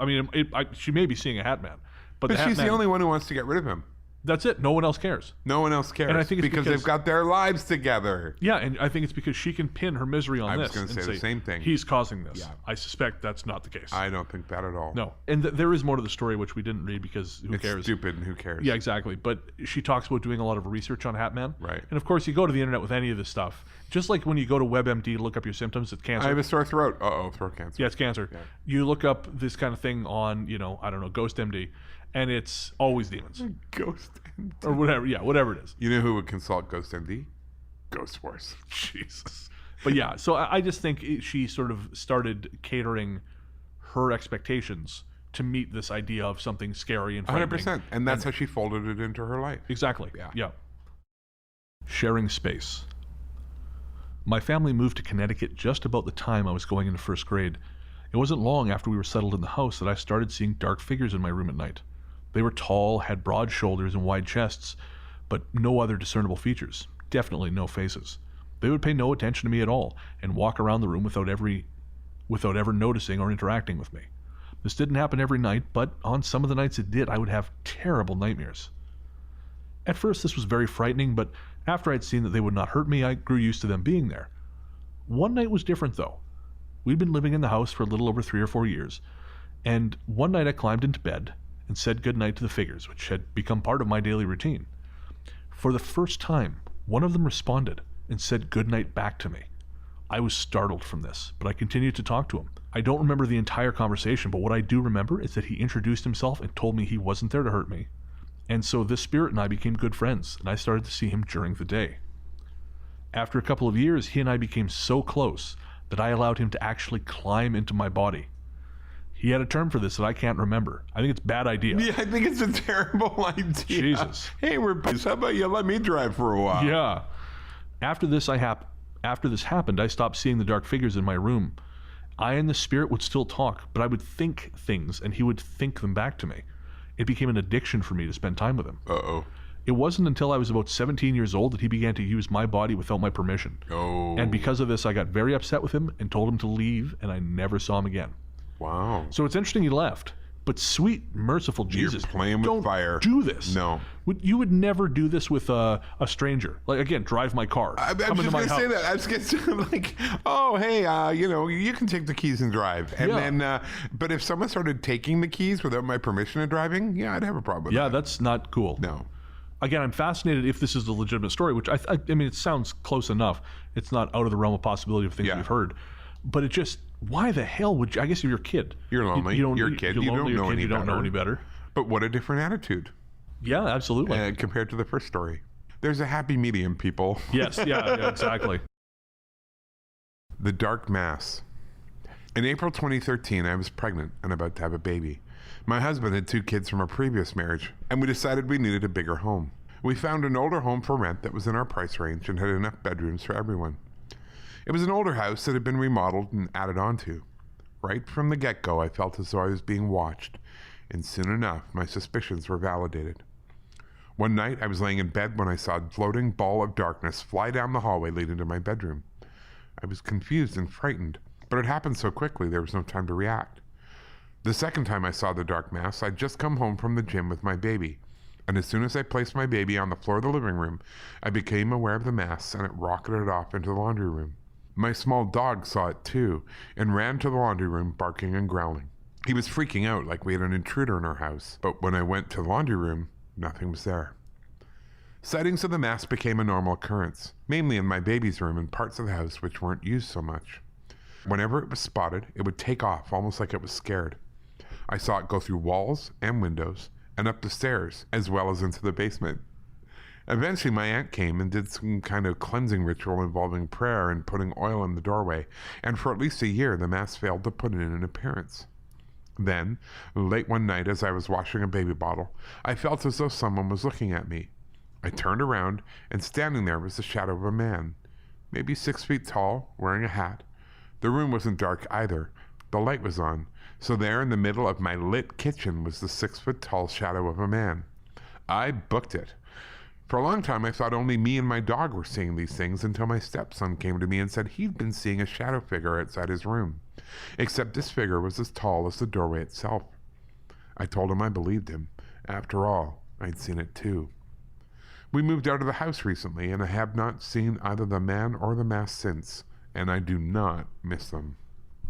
she may be seeing a Hat Man. But she's the only one who wants to get rid of him. That's it. No one else cares. No one else cares. And I think it's because they've got their lives together. Yeah, and I think it's because she can pin her misery on this. I was going to say the same thing. He's causing this. Yeah. I suspect that's not the case. I don't think that at all. No. And there is more to the story, which we didn't read because who cares? It's stupid and who cares? Yeah, exactly. But she talks about doing a lot of research on Hat Man. Right. And of course, you go to the internet with any of this stuff. Just like when you go to WebMD to look up your symptoms, it's cancer. I have a sore throat. Uh-oh, throat cancer. Yeah, it's cancer. Yeah. You look up this kind of thing on, I don't know, GhostMD, and it's always demons. GhostMD. Or whatever. Yeah, whatever it is. You know who would consult GhostMD? Ghost Wars. Jesus. But yeah, so I just think she sort of started catering her expectations to meet this idea of something scary and frightening. 100%. And that's how she folded it into her life. Exactly. Yeah. Sharing space. My family moved to Connecticut just about the time I was going into first grade. It wasn't long after we were settled in the house that I started seeing dark figures in my room at night. They were tall, had broad shoulders and wide chests, but no other discernible features. Definitely no faces. They would pay no attention to me at all and walk around the room without ever noticing or interacting with me. This didn't happen every night, but on some of the nights it did, I would have terrible nightmares. At first this was very frightening, but after I'd seen that they would not hurt me, I grew used to them being there. One night was different though. We'd been living in the house for a little over 3 or 4 years, and one night I climbed into bed and said goodnight to the figures, which had become part of my daily routine. For the first time, one of them responded and said goodnight back to me. I was startled from this, but I continued to talk to him. I don't remember the entire conversation, but what I do remember is that he introduced himself and told me he wasn't there to hurt me. And so this spirit and I became good friends, and I started to see him during the day. After a couple of years, he and I became so close that I allowed him to actually climb into my body. He had a term for this that I can't remember. I think it's a bad idea. Yeah, I think it's a terrible idea. Jesus. Hey, we're buddies. How about you let me drive for a while? Yeah. After this happened, I stopped seeing the dark figures in my room. I and the spirit would still talk, but I would think things, and he would think them back to me. It became an addiction for me to spend time with him. Uh-oh. It wasn't until I was about 17 years old that he began to use my body without my permission. Oh. And because of this, I got very upset with him and told him to leave, and I never saw him again. Wow. So it's interesting he left. But sweet, merciful Jesus, You're playing with don't fire. do this. No. You would never do this with a stranger. Like, again, drive my car. I'm just going to say that. I was going to say, like, oh, hey, you can take the keys and drive. And then, but if someone started taking the keys without my permission of driving, yeah, I'd have a problem with that. Yeah, that's not cool. No. Again, I'm fascinated if this is a legitimate story, which I mean, it sounds close enough. It's not out of the realm of possibility of things we've heard. But it just, why the hell would you? I guess if you're a kid, you're lonely. You're a kid. You don't know any better. But what a different attitude. Yeah, absolutely. Compared to the first story. There's a happy medium, people. Yes, yeah, exactly. The Dark Mass. In April 2013, I was pregnant and about to have a baby. My husband had 2 kids from a previous marriage, and we decided we needed a bigger home. We found an older home for rent that was in our price range and had enough bedrooms for everyone. It was an older house that had been remodeled and added onto. Right from the get-go, I felt as though I was being watched, and soon enough, my suspicions were validated. One night, I was laying in bed when I saw a floating ball of darkness fly down the hallway leading to my bedroom. I was confused and frightened, but it happened so quickly there was no time to react. The second time I saw the dark mass, I'd just come home from the gym with my baby, and as soon as I placed my baby on the floor of the living room, I became aware of the mass and it rocketed off into the laundry room. My small dog saw it too and ran to the laundry room barking and growling. He was freaking out like we had an intruder in our house, but when I went to the laundry room, nothing was there. Sightings of the mass became a normal occurrence, mainly in my baby's room and parts of the house which weren't used so much. Whenever it was spotted, it would take off almost like it was scared. I saw it go through walls and windows and up the stairs, as well as into the basement. Eventually, my aunt came and did some kind of cleansing ritual involving prayer and putting oil in the doorway, and for at least a year, the mass failed to put in an appearance. Then, late one night as I was washing a baby bottle, I felt as though someone was looking at me. I turned around, and standing there was the shadow of a man, maybe 6 feet tall, wearing a hat. The room wasn't dark either. The light was on, so there in the middle of my lit kitchen was the 6-foot-tall shadow of a man. I booked it. For a long time, I thought only me and my dog were seeing these things until my stepson came to me and said he'd been seeing a shadow figure outside his room, except this figure was as tall as the doorway itself. I told him I believed him. After all, I'd seen it too. We moved out of the house recently, and I have not seen either the man or the mask since, and I do not miss them.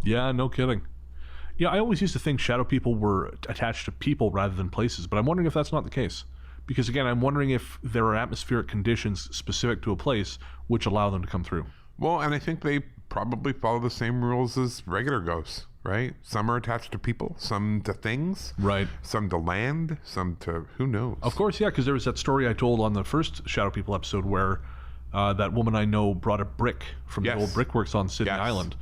Yeah, no kidding. Yeah, I always used to think shadow people were attached to people rather than places, but I'm wondering if that's not the case. Because again, I'm wondering if there are atmospheric conditions specific to a place which allow them to come through. Well, and I think they probably follow the same rules as regular ghosts, right? Some are attached to people, some to things, Right. some to land, some to who knows. Of course, yeah, because there was that story I told on the first Shadow People episode where that woman I know brought a brick from the old brickworks on Sydney Island.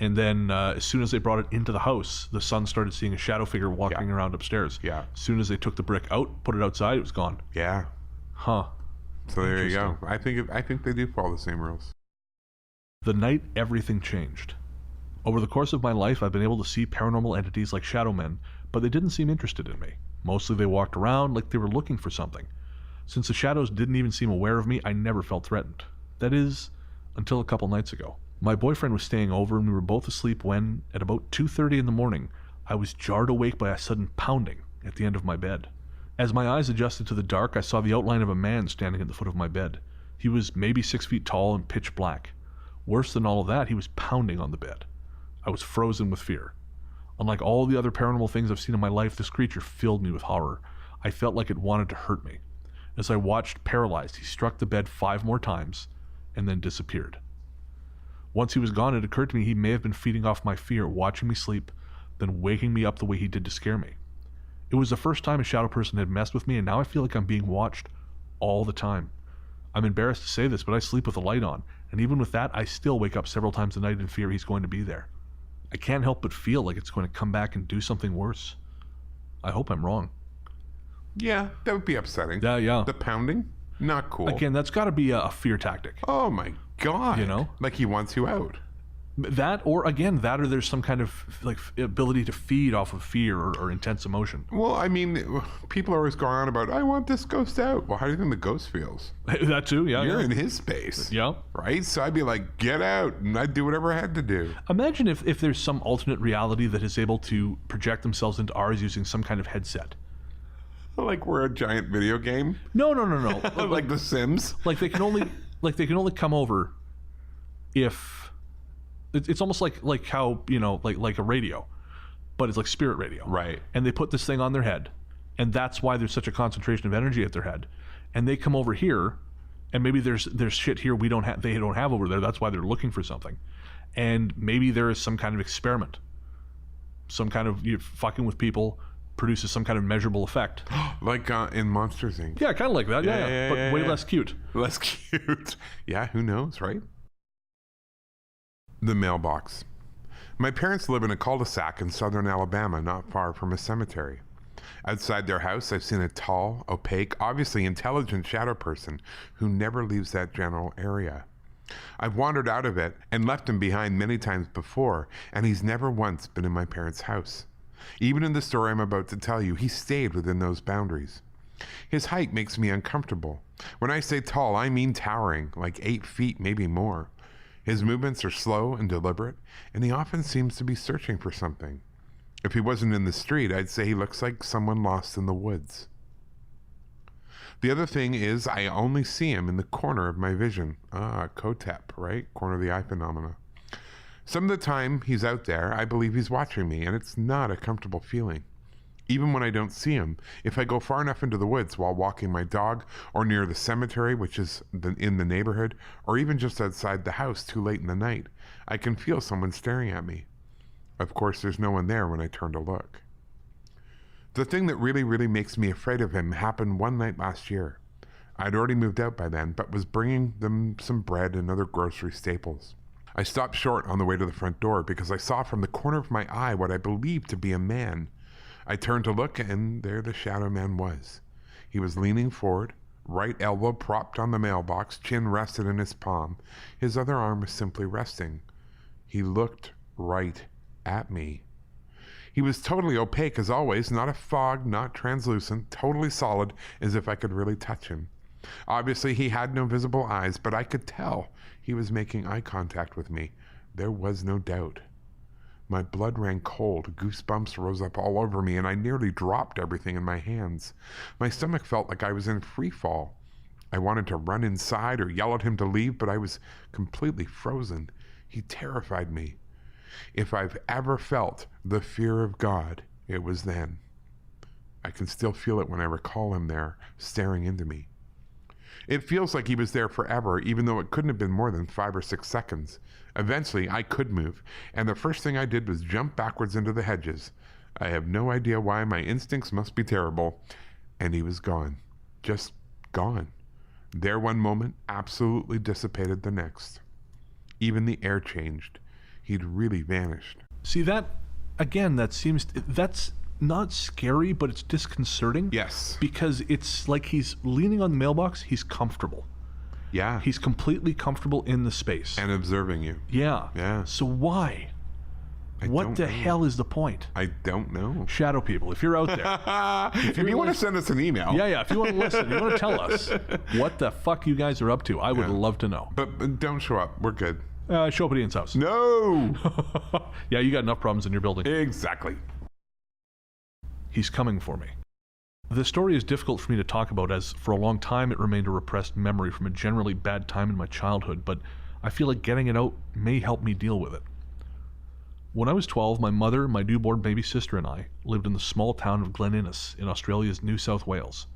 And then as soon as they brought it into the house, the son started seeing a shadow figure walking around upstairs. Yeah. As soon as they took the brick out, put it outside, it was gone. Yeah. Huh. So there you go. I think they do follow the same rules. The night everything changed. Over the course of my life, I've been able to see paranormal entities like shadow men, but they didn't seem interested in me. Mostly they walked around like they were looking for something. Since the shadows didn't even seem aware of me, I never felt threatened. That is, until a couple nights ago. My boyfriend was staying over and we were both asleep when, at about 2:30 in the morning, I was jarred awake by a sudden pounding at the end of my bed. As my eyes adjusted to the dark, I saw the outline of a man standing at the foot of my bed. He was maybe 6 feet tall and pitch black. Worse than all of that, he was pounding on the bed. I was frozen with fear. Unlike all the other paranormal things I've seen in my life, this creature filled me with horror. I felt like it wanted to hurt me. As I watched, paralyzed, he struck the bed 5 more times and then disappeared. Once he was gone, it occurred to me he may have been feeding off my fear, watching me sleep, then waking me up the way he did to scare me. It was the first time a shadow person had messed with me, and now I feel like I'm being watched all the time. I'm embarrassed to say this, but I sleep with the light on, and even with that, I still wake up several times a night in fear he's going to be there. I can't help but feel like it's going to come back and do something worse. I hope I'm wrong. Yeah, that would be upsetting. Yeah. The pounding? Not cool. Again, that's got to be a fear tactic. Oh my God. You know? Like he wants you out. That, or there's some kind of like ability to feed off of fear or intense emotion. Well, I mean, people are always going on about, I want this ghost out. Well, how do you think the ghost feels? That too, yeah. You're in his space. Yeah. Right? So I'd be like, get out. And I'd do whatever I had to do. Imagine if there's some alternate reality that is able to project themselves into ours using some kind of headset. Like we're a giant video game? No. Like The Sims? Like they can only come over if it's almost like how, you know, like a radio, but it's like spirit radio. Right. And they put this thing on their head, and that's why there's such a concentration of energy at their head. And they come over here, and maybe there's shit here they don't have over there. That's why they're looking for something. And maybe there is some kind of experiment. Some kind of fucking with people produces some kind of measurable effect. Like in Monsters, Inc. Yeah, kind of like that. Yeah. But way less cute. Less cute. Yeah, who knows, right? The mailbox. My parents live in a cul-de-sac in southern Alabama, not far from a cemetery. Outside their house, I've seen a tall, opaque, obviously intelligent shadow person who never leaves that general area. I've wandered out of it and left him behind many times before, and he's never once been in my parents' house. Even in the story I'm about to tell you, he stayed within those boundaries. His height makes me uncomfortable. When I say tall, I mean towering, like 8 feet, maybe more. His movements are slow and deliberate, and he often seems to be searching for something. If he wasn't in the street, I'd say he looks like someone lost in the woods. The other thing is I only see him in the corner of my vision. COTEP, right? Corner of the eye phenomena. Some of the time he's out there, I believe he's watching me, and it's not a comfortable feeling. Even when I don't see him, if I go far enough into the woods while walking my dog, or near the cemetery, which is in the neighborhood, or even just outside the house too late in the night, I can feel someone staring at me. Of course, there's no one there when I turn to look. The thing that really, really makes me afraid of him happened one night last year. I'd already moved out by then, but was bringing them some bread and other grocery staples. I stopped short on the way to the front door because I saw from the corner of my eye what I believed to be a man. I turned to look, and there the shadow man was. He was leaning forward, right elbow propped on the mailbox, chin rested in his palm. His other arm was simply resting. He looked right at me. He was totally opaque as always, not a fog, not translucent, totally solid, as if I could really touch him. Obviously, he had no visible eyes, but I could tell he was making eye contact with me. There was no doubt. My blood ran cold, goosebumps rose up all over me, and I nearly dropped everything in my hands. My stomach felt like I was in free fall. I wanted to run inside or yell at him to leave, but I was completely frozen. He terrified me. If I've ever felt the fear of God, it was then. I can still feel it when I recall him there, staring into me. It feels like he was there forever, even though it couldn't have been more than 5 or 6 seconds. Eventually, I could move, and the first thing I did was jump backwards into the hedges. I have no idea why. My instincts must be terrible. And he was gone. Just gone. There one moment, absolutely dissipated the next. Even the air changed. He'd really vanished. See, that's not scary, but it's disconcerting. Yes. Because it's like he's leaning on the mailbox, he's comfortable. Yeah. He's completely comfortable in the space. And observing you. Yeah. Yeah. So why? What the hell is the point? I don't know. Shadow people, if you're out there. if you want to send us an email. Yeah, if you want to listen, you want to tell us what the fuck you guys are up to. I would love to know. But don't show up. We're good. Show up at Ian's house. No! Yeah, you got enough problems in your building. Exactly. He's coming for me. The story is difficult for me to talk about, as for a long time it remained a repressed memory from a generally bad time in my childhood, but I feel like getting it out may help me deal with it. When I was 12, my mother, my newborn baby sister, and I lived in the small town of Glen Innes in Australia's New South Wales.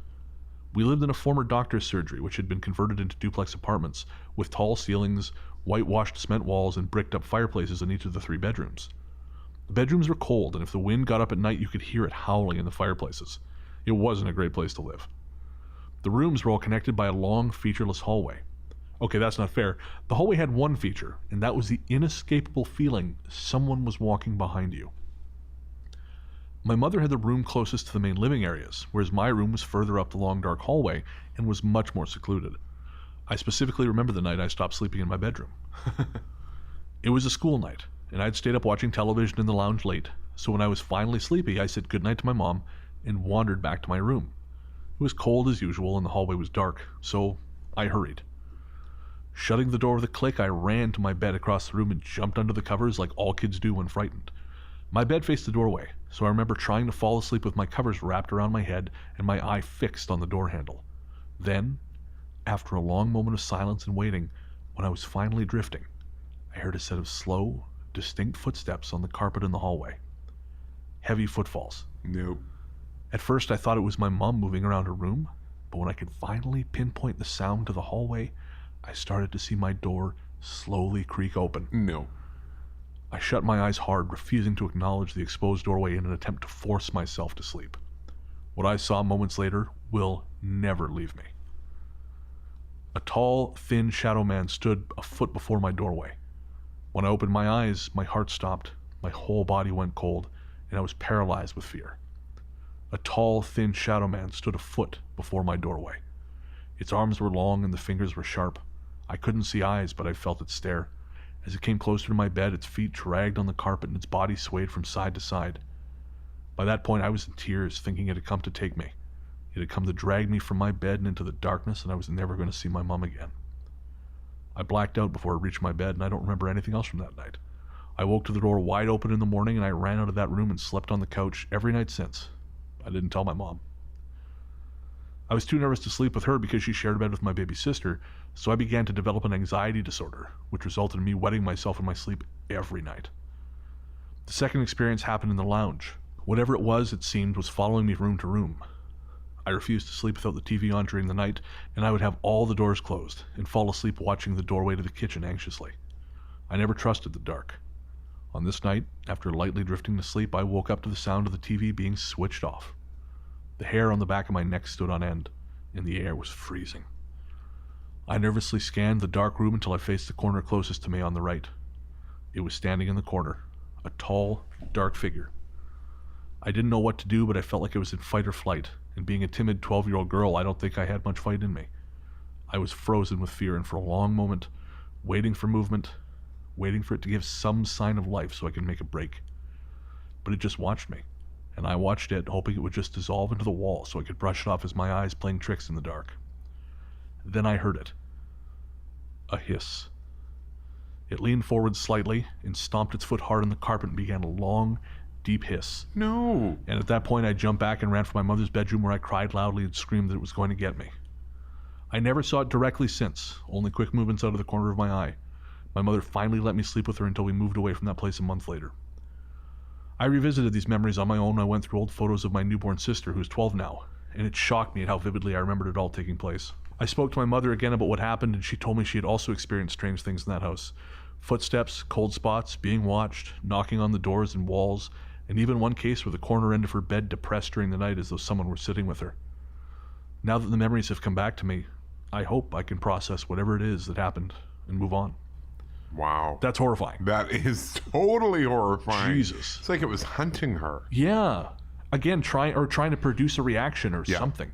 We lived in a former doctor's surgery which had been converted into duplex apartments with tall ceilings, whitewashed cement walls, and bricked up fireplaces in each of the 3 bedrooms. The bedrooms were cold, and if the wind got up at night you could hear it howling in the fireplaces. It wasn't a great place to live. The rooms were all connected by a long, featureless hallway. Okay, that's not fair. The hallway had one feature, and that was the inescapable feeling someone was walking behind you. My mother had the room closest to the main living areas, whereas my room was further up the long, dark hallway and was much more secluded. I specifically remember the night I stopped sleeping in my bedroom. It was a school night, and I'd stayed up watching television in the lounge late, so when I was finally sleepy, I said goodnight to my mom and wandered back to my room. It was cold as usual and the hallway was dark, so I hurried. Shutting the door with a click, I ran to my bed across the room and jumped under the covers like all kids do when frightened. My bed faced the doorway, so I remember trying to fall asleep with my covers wrapped around my head and my eye fixed on the door handle. Then, after a long moment of silence and waiting, when I was finally drifting, I heard a set of slow, distinct footsteps on the carpet in the hallway. Heavy footfalls. Nope. At first I thought it was my mom moving around her room, but when I could finally pinpoint the sound to the hallway, I started to see my door slowly creak open. No. I shut my eyes hard, refusing to acknowledge the exposed doorway in an attempt to force myself to sleep. What I saw moments later will never leave me. A tall, thin shadow man stood a foot before my doorway. When I opened my eyes, my heart stopped, my whole body went cold, and I was paralyzed with fear. A tall, thin shadow man stood a foot before my doorway. Its arms were long and the fingers were sharp. I couldn't see eyes, but I felt it stare. As it came closer to my bed, its feet dragged on the carpet and its body swayed from side to side. By that point, I was in tears, thinking it had come to take me. It had come to drag me from my bed and into the darkness, and I was never going to see my mom again. I blacked out before I reached my bed, and I don't remember anything else from that night. I woke to the door wide open in the morning, and I ran out of that room and slept on the couch every night since. I didn't tell my mom. I was too nervous to sleep with her because she shared a bed with my baby sister, so I began to develop an anxiety disorder, which resulted in me wetting myself in my sleep every night. The second experience happened in the lounge. Whatever it was, it seemed, was following me room to room. I refused to sleep without the TV on during the night, and I would have all the doors closed and fall asleep watching the doorway to the kitchen anxiously. I never trusted the dark. On this night, after lightly drifting to sleep, I woke up to the sound of the TV being switched off. The hair on the back of my neck stood on end, and the air was freezing. I nervously scanned the dark room until I faced the corner closest to me on the right. It was standing in the corner, a tall, dark figure. I didn't know what to do, but I felt like I was in fight or flight, and being a timid 12-year-old girl, I don't think I had much fight in me. I was frozen with fear, and for a long moment, waiting for movement, waiting for it to give some sign of life so I could make a break. But it just watched me, and I watched it, hoping it would just dissolve into the wall so I could brush it off as my eyes playing tricks in the dark. Then I heard it. A hiss. It leaned forward slightly and stomped its foot hard on the carpet and began a long, deep hiss. No. And at that point, I jumped back and ran for my mother's bedroom, where I cried loudly and screamed that it was going to get me. I never saw it directly since, only quick movements out of the corner of my eye. My mother finally let me sleep with her until we moved away from that place a month later. I revisited these memories on my own. I went through old photos of my newborn sister, who's 12 now, and it shocked me at how vividly I remembered it all taking place. I spoke to my mother again about what happened, and she told me she had also experienced strange things in that house. Footsteps, cold spots, being watched, knocking on the doors and walls, and even one case where the corner end of her bed depressed during the night as though someone were sitting with her. Now that the memories have come back to me, I hope I can process whatever it is that happened and move on. Wow. That's horrifying. That is totally horrifying. Jesus. It's like it was hunting her. Yeah. Again, trying to produce a reaction or something.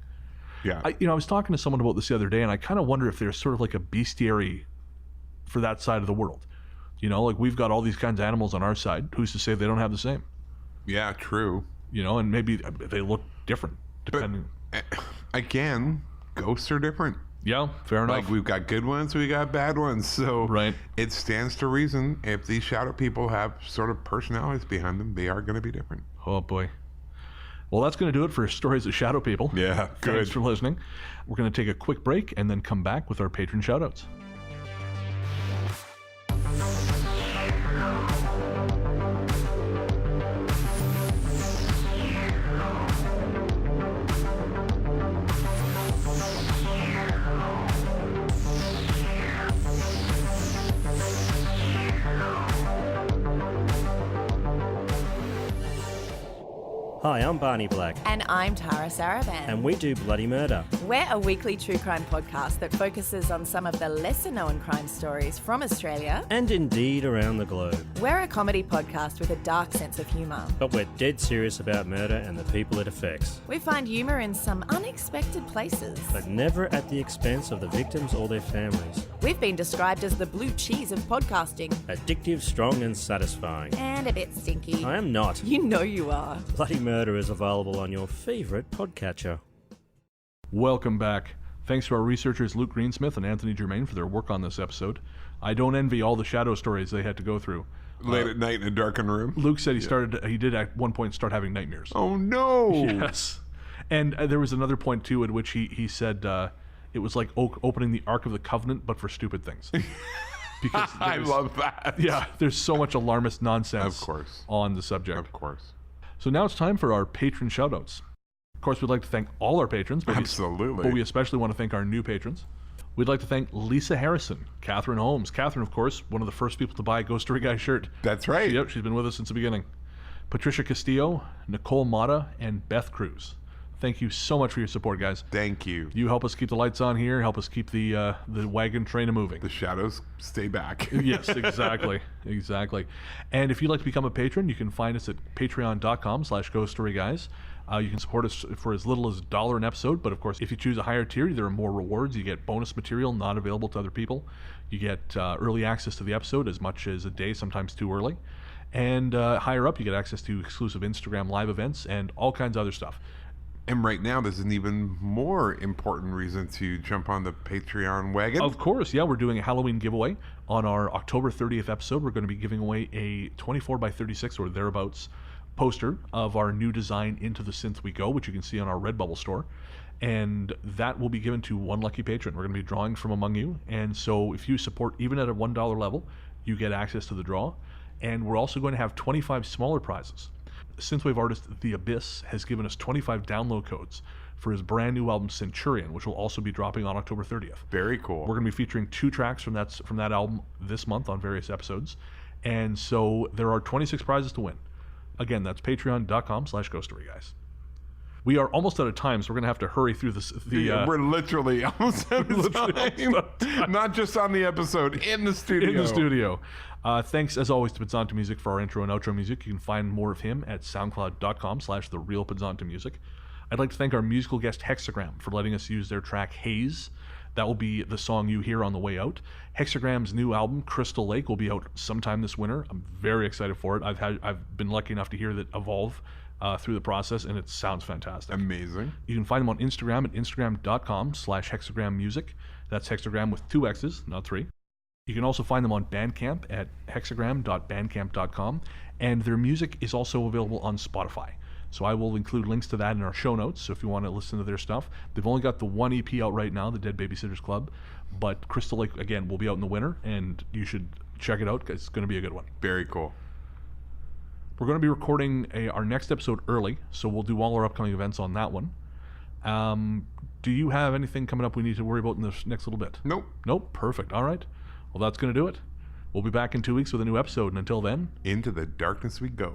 Yeah. I was talking to someone about this the other day, and I kind of wonder if there's sort of like a bestiary for that side of the world. Like we've got all these kinds of animals on our side. Who's to say they don't have the same? Yeah, true. And maybe they look different depending. But, again, ghosts are different. Yeah, fair enough. Like, we've got good ones, we got bad ones. So right. It stands to reason if these shadow people have sort of personalities behind them, they are going to be different. Oh, boy. Well, that's going to do it for Stories of Shadow People. Yeah, good. Thanks for listening. We're going to take a quick break and then come back with our patron shoutouts. Hi, I'm Barney Black. And I'm Tara Saraban. And we do Bloody Murder. We're a weekly true crime podcast that focuses on some of the lesser-known crime stories from Australia. And indeed around the globe. We're a comedy podcast with a dark sense of humour. But we're dead serious about murder and the people it affects. We find humour in some unexpected places. But never at the expense of the victims or their families. We've been described as the blue cheese of podcasting. Addictive, strong and satisfying. And a bit stinky. I am not. You know you are. Bloody Murder is available on your favourite podcatcher. Welcome back. Thanks to our researchers Luke Greensmith and Anthony Germaine for their work on this episode. I don't envy all the shadow stories they had to go through. Late at night in a darkened room. Luke said he did at one point start having nightmares. Oh, no. Yes. And there was another point, too, in which he said it was like opening the Ark of the Covenant, but for stupid things. Because I love that. Yeah, there's so much alarmist nonsense Of course. on the subject. Of course. So now it's time for our patron shoutouts. Of course, we'd like to thank all our patrons. Absolutely. But we especially want to thank our new patrons. We'd like to thank Lisa Harrison, Catherine Holmes. Catherine, of course, one of the first people to buy a Ghost Story Guy shirt. That's right. Yep, she's been with us since the beginning. Patricia Castillo, Nicole Mata, and Beth Cruz. Thank you so much for your support, guys. Thank you. You help us keep the lights on here, help us keep the wagon train moving. The shadows stay back. Yes, exactly. Exactly. And if you'd like to become a patron, you can find us at patreon.com/ghoststoryguys. You can support us for as little as $1 an episode, but of course, if you choose a higher tier, there are more rewards. You get bonus material not available to other people. You get early access to the episode as much as a day, sometimes too early. And higher up, you get access to exclusive Instagram live events and all kinds of other stuff. And right now, there's an even more important reason to jump on the Patreon wagon. Of course, yeah. We're doing a Halloween giveaway. On our October 30th episode, we're going to be giving away a 24 by 36 or thereabouts poster of our new design, Into the Synth We Go, which you can see on our Redbubble store. And that will be given to one lucky patron. We're going to be drawing from among you. And so if you support even at a $1 level, you get access to the draw. And we're also going to have 25 smaller prizes. Synthwave artist The Abyss has given us 25 download codes for his brand new album Centurion, which will also be dropping on October 30th. Very cool. We're going to be featuring 2 tracks from that album this month on various episodes. And so there are 26 prizes to win. Again, that's patreon.com/ghoststoryguys. We are almost out of time, so we're going to have to hurry through this. We're literally almost out of time. Not just on the episode, in the studio. In the studio. Thanks, as always, to Podzontommusic for our intro and outro music. You can find more of him at soundcloud.com/therealpodzontommusic. I'd like to thank our musical guest Hexagram for letting us use their track Haze. That will be the song you hear on the way out. Hexagram's new album, Crystal Lake, will be out sometime this winter. I'm very excited for it. I've been lucky enough to hear that evolve through the process, and it sounds fantastic. Amazing. You can find them on Instagram at instagram.com/hexagrammusic. That's Hexagram with 2 X's, not 3. You can also find them on Bandcamp at hexagram.bandcamp.com, and their music is also available on Spotify. So I will include links to that in our show notes, so if you want to listen to their stuff. They've only got the one EP out right now, the Dead Babysitters Club, but Crystal Lake, again, will be out in the winter, and you should check it out, because it's going to be a good one. Very cool. We're going to be recording our next episode early, so we'll do all our upcoming events on that one. Do you have anything coming up we need to worry about in this next little bit? Nope. Nope? Perfect. All right. Well, that's going to do it. We'll be back in 2 weeks with a new episode, and until then... Into the darkness we go.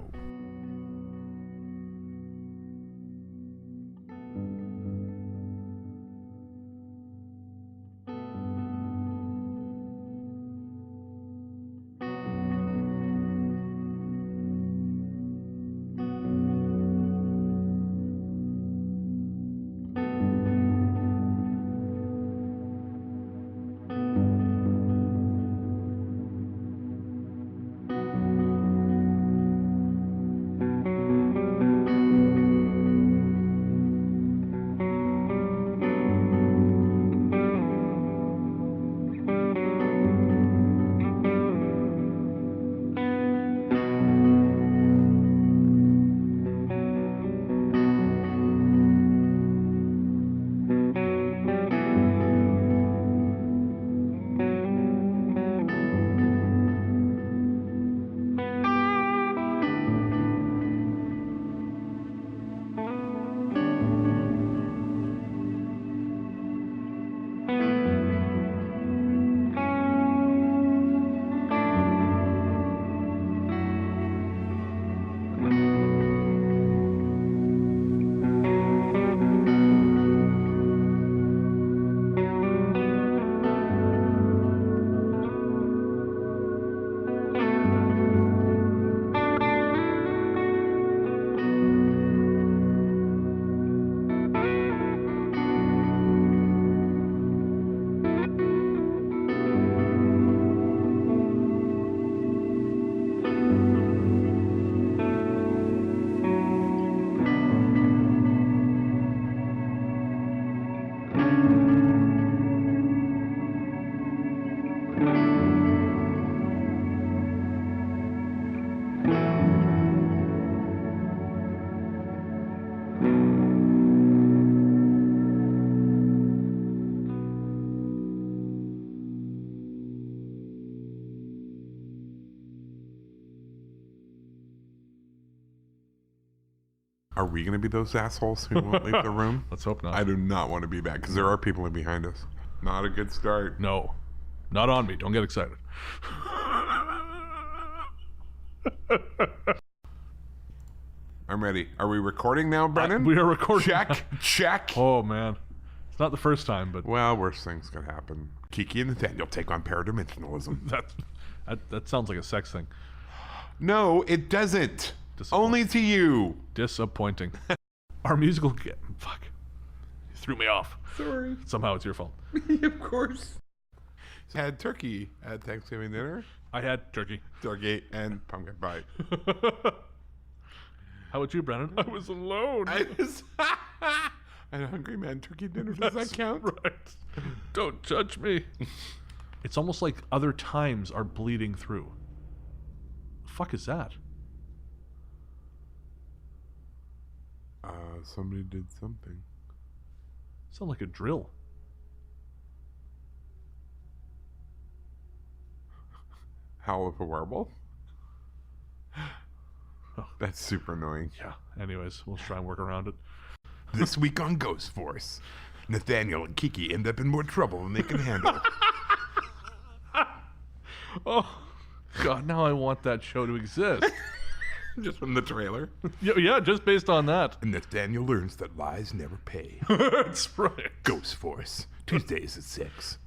Are we going to be those assholes who won't leave the room? Let's hope not. I do not want to be that, because there are people in behind us. Not a good start. No. Not on me. Don't get excited. I'm ready. Are we recording now, Brennan? We are recording. Check. Check. Oh, man. It's not the first time, but Well, worse things could happen. Kiki and Nathaniel take on paradimensionalism. that sounds like a sex thing. No, it doesn't. Only to you. Disappointing. Our musical... Fuck. You threw me off. Sorry. Somehow it's your fault. Of course. Had turkey at Thanksgiving dinner. I had turkey. Turkey and pumpkin pie. How about you, Brennan? I was alone. I had a hungry man turkey dinner. Does that count? Right. Don't judge me. It's almost like other times are bleeding through. The fuck is that? Somebody did something. Sound like a drill. Howl of a werewolf? Oh. That's super annoying. Yeah. Anyways, we'll try and work around it. This week on Ghost Force, Nathaniel and Kiki end up in more trouble than they can handle. Oh, God, now I want that show to exist. Just from the trailer. Yeah, just based on that. And Nathaniel learns that lies never pay. That's right. Ghost Force, Tuesdays at 6.